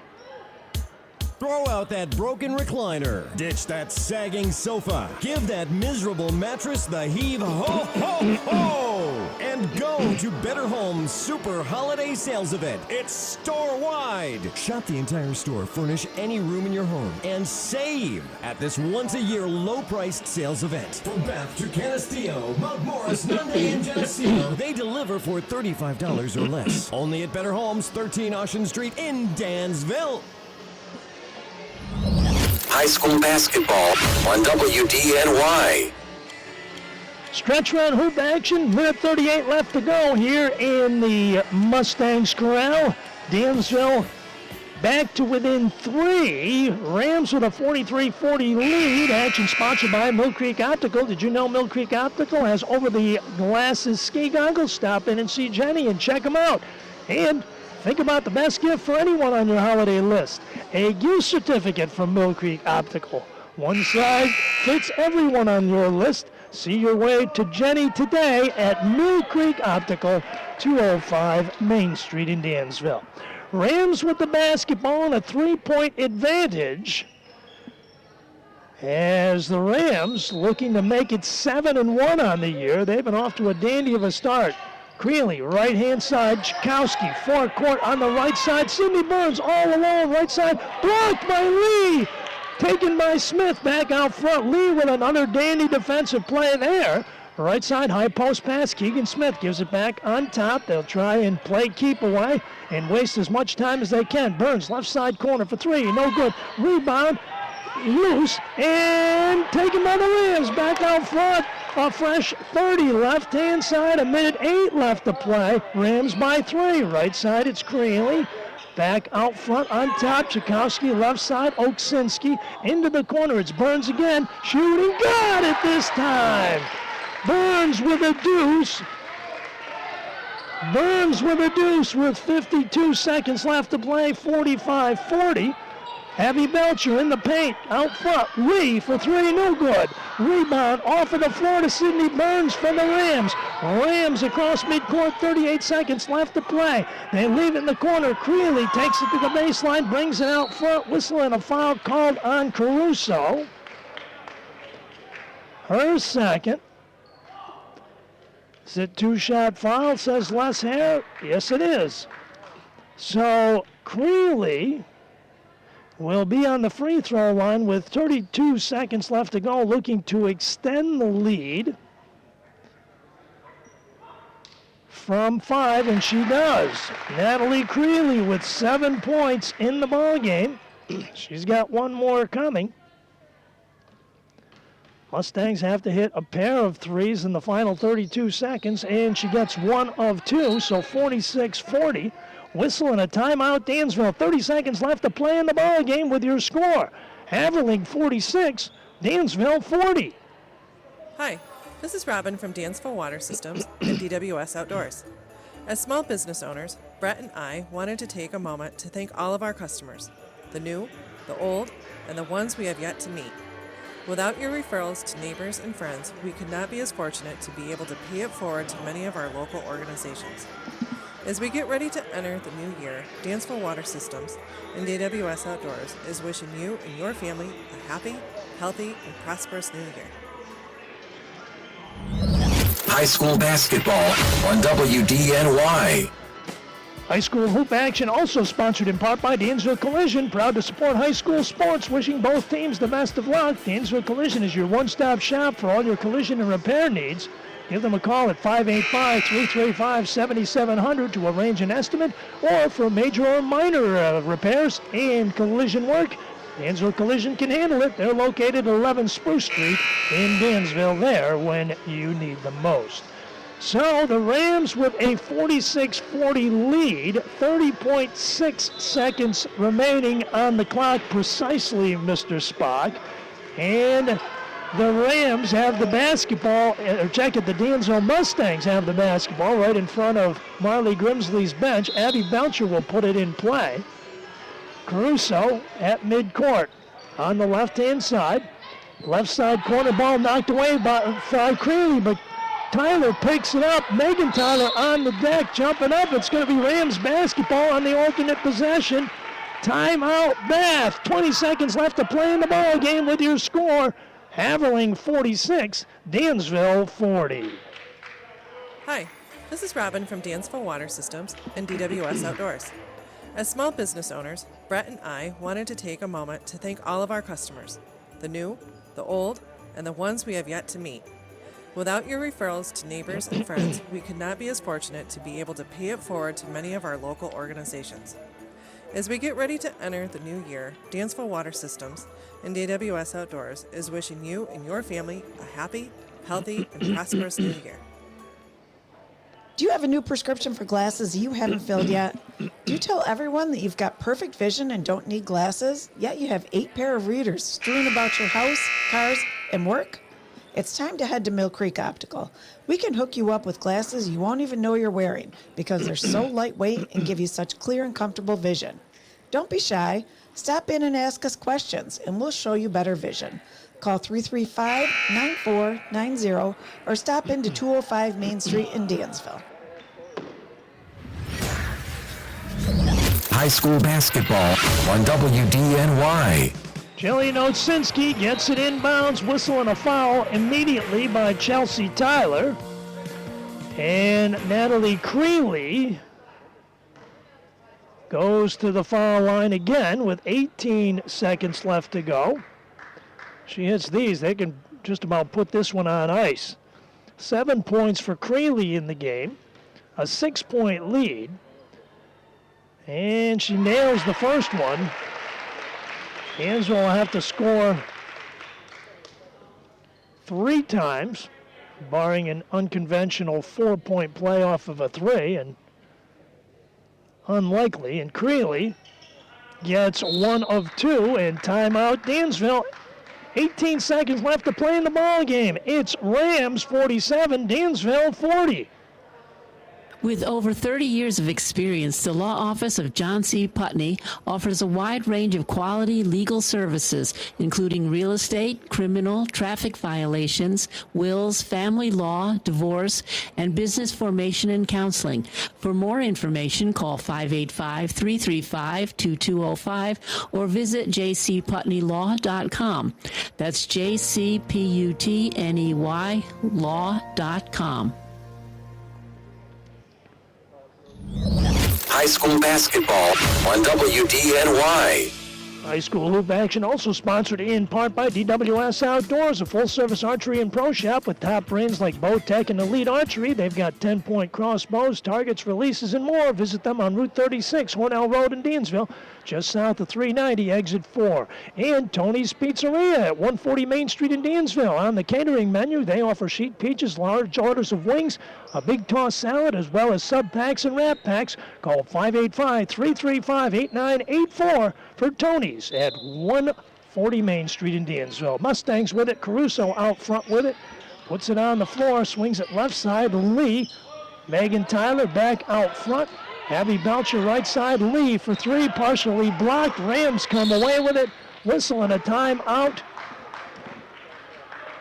Throw out that broken recliner. Ditch that sagging sofa. Give that miserable mattress the heave ho ho ho! And go to Better Homes Super Holiday Sales Event. It's store-wide. Shop the entire store, furnish any room in your home, and save at this once-a-year low-priced sales event. From Bath to Canastillo, Mount Morris, Nunde, and Geneseo, they deliver for $35 or less. Only at Better Homes, 13 Ocean Street in Dansville. High school basketball on WDNY. Stretch run hoop action, minute 38 left to go here in the Mustangs Corral. Dansville back to within 3. Rams with a 43-40 lead. Action sponsored by Mill Creek Optical. Did you know Mill Creek Optical has over-the-glasses ski goggles? Stop in and see Jenny and check them out. And think about the best gift for anyone on your holiday list. A gift certificate from Mill Creek Optical. One size fits everyone on your list. See your way to Jenny today at Mill Creek Optical, 205 Main Street in Dansville. Rams with the basketball and a 3-point advantage as the Rams looking to make it 7-1 on the year. They've been off to a dandy of a start. Creeley, right-hand side. Chakowski, forecourt on the right side. Sidney Burns all alone, right side. Blocked by Lee. Taken by Smith back out front. Lee with another dandy defensive play there. Right side, high post pass. Keegan Smith gives it back on top. They'll try and play keep away and waste as much time as they can. Burns, left side corner for 3. No good. Rebound, loose, and taken by the Rams. Back out front. A fresh 30 left-hand side. A minute 8 left to play. Rams by 3. Right side, it's Creeley. Back out front on top, Chakowski left side, Oksinski into the corner. It's Burns again, shooting, got it this time. Burns with a deuce. Burns with a deuce with 52 seconds left to play, 45-40. Ainsley Belcher in the paint, out front, Lee for 3, no good. Rebound off of the floor to Sidney Burns for the Rams. Rams across midcourt, 38 seconds left to play. They leave it in the corner. Creeley takes it to the baseline, brings it out front, whistle and a foul called on Caruso. Her second. Is it 2-shot foul, says Les Hare? Yes, it is. So Creeley will be on the free throw line with 32 seconds left to go, looking to extend the lead from 5, and she does. Natalie Creeley with 7 points in the ballgame. She's got one more coming. Mustangs have to hit a pair of threes in the final 32 seconds, and she gets 1 of 2, so 46-40. Whistle and a timeout, Dansville. 30 seconds left to play in the ball game with your score. Haverling 46, Dansville 40. Hi, this is Robin from Dansville Water Systems and DWS Outdoors. As small business owners, Brett and I wanted to take a moment to thank all of our customers, the new, the old, and the ones we have yet to meet. Without your referrals to neighbors and friends, we could not be as fortunate to be able to pay it forward to many of our local organizations. As we get ready to enter the new year, Dansville Water Systems and DWS Outdoors is wishing you and your family a happy, healthy, and prosperous new year. High school basketball on WDNY. High school hoop action also sponsored in part by Dansville Collision, proud to support high school sports, wishing both teams the best of luck. Dansville Collision is your one-stop shop for all your collision and repair needs. Give them a call at 585-335-7700 to arrange an estimate, or for major or minor repairs and collision work, Dansville Collision can handle it. They're located at 11 Spruce Street in Dansville, there when you need them most. So the Rams with a 46-40 lead, 30.6 seconds remaining on the clock precisely, Mr. Spock. And the Rams have the basketball, or check it, the Dansville Mustangs have the basketball right in front of Marley Grimsley's bench. Ainsley Belcher will put it in play. Caruso at midcourt on the left-hand side. Left side corner ball knocked away by Creeley, but Tyler picks it up. Megan Tyler on the deck, jumping up. It's going to be Rams basketball on the alternate possession. Timeout, Bath. 20 seconds left to play in the ball game with your score. Haverling 46, Dansville 40. Hi, this is Robin from Dansville Water Systems and DWS Outdoors. As small business owners, Brett and I wanted to take a moment to thank all of our customers, the new, the old, and the ones we have yet to meet. Without your referrals to neighbors and friends, we could not be as fortunate to be able to pay it forward to many of our local organizations. As we get ready to enter the new year, Dansville Water Systems and DWS Outdoors is wishing you and your family a happy, healthy, and prosperous new year. Do you have a new prescription for glasses you haven't filled yet? Do you tell everyone that you've got perfect vision and don't need glasses, yet you have 8 pair of readers strewn about your house, cars, and work? It's time to head to Mill Creek Optical. We can hook you up with glasses you won't even know you're wearing because they're so lightweight and give you such clear and comfortable vision. Don't be shy. Stop in and ask us questions, and we'll show you better vision. Call 335-9490 or stop into 205 Main Street in Dansville. High school basketball on WDNY. Jillian Osinski gets it inbounds, whistling a foul immediately by Chelsea Tyler. And Natalie Creeley goes to the foul line again with 18 seconds left to go. She hits these. They can just about put this one on ice. 7 points for Creeley in the game. A 6-point lead. And she nails the first one. Dansville will have to score 3 times, barring an unconventional 4-point play off of a 3, and unlikely. And Creeley gets 1 of 2, and timeout Dansville. 18 seconds left to play in the ball game. It's Rams 47, Dansville 40. With over 30 years of experience, the law office of John C. Putney offers a wide range of quality legal services, including real estate, criminal, traffic violations, wills, family law, divorce, and business formation and counseling. For more information, call 585-335-2205 or visit jcputneylaw.com. That's jcputney law.com. High school basketball on WDNY. High school hoop action also sponsored in part by DWS Outdoors, a full-service archery and pro shop with top brands like Bowtech and Elite Archery. They've got 10-point crossbows, targets, releases, and more. Visit them on Route 36, Hornell Road in Dansville, just south of 390, exit 4. And Tony's Pizzeria at 140 Main Street in Dansville. On the catering menu, they offer sheet peaches, large orders of wings, a big tossed salad, as well as sub-packs and wrap packs. Call 585-335-8984 for Tony's at 140 Main Street in Dansville. Mustangs with it, Caruso out front with it, puts it on the floor, swings it left side, Lee. Megan Tyler back out front. Abby Belcher right side, Lee for 3, partially blocked. Rams come away with it, whistle and a timeout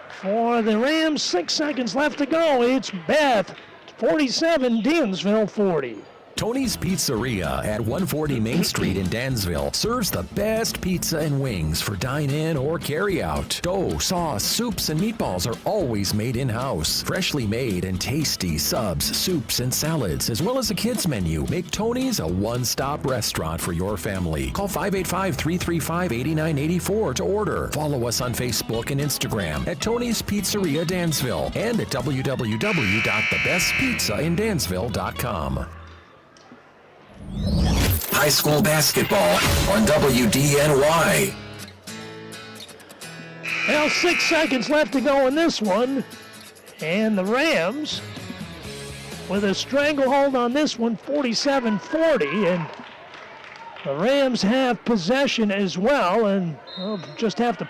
for the Rams. 6 seconds left to go. It's Beth 47, Dansville 40. Tony's Pizzeria at 140 Main Street in Dansville serves the best pizza and wings for dine-in or carry-out. Dough, sauce, soups, and meatballs are always made in-house. Freshly made and tasty subs, soups, and salads, as well as a kids menu, make Tony's a one-stop restaurant for your family. Call 585-335-8984 to order. Follow us on Facebook and Instagram at Tony's Pizzeria Dansville and at www.thebestpizzaindansville.com. High school basketball on WDNY. Well, 6 seconds left to go in this one. And the Rams, with a stranglehold on this one, 47-40. And the Rams have possession as well. And we'll just have to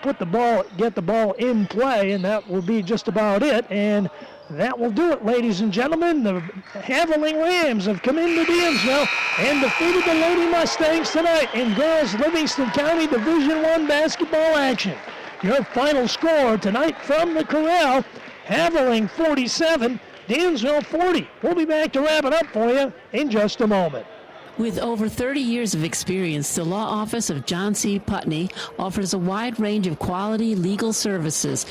get the ball in play, and that will be just about it. And that will do it, ladies and gentlemen. The Haverling Rams have come into Dansville and defeated the Lady Mustangs tonight in girls Livingston County Division I basketball action. Your final score tonight from the Corral, Haverling 47, Dansville 40. We'll be back to wrap it up for you in just a moment. With over 30 years of experience, the law office of John C. Putney offers a wide range of quality legal services,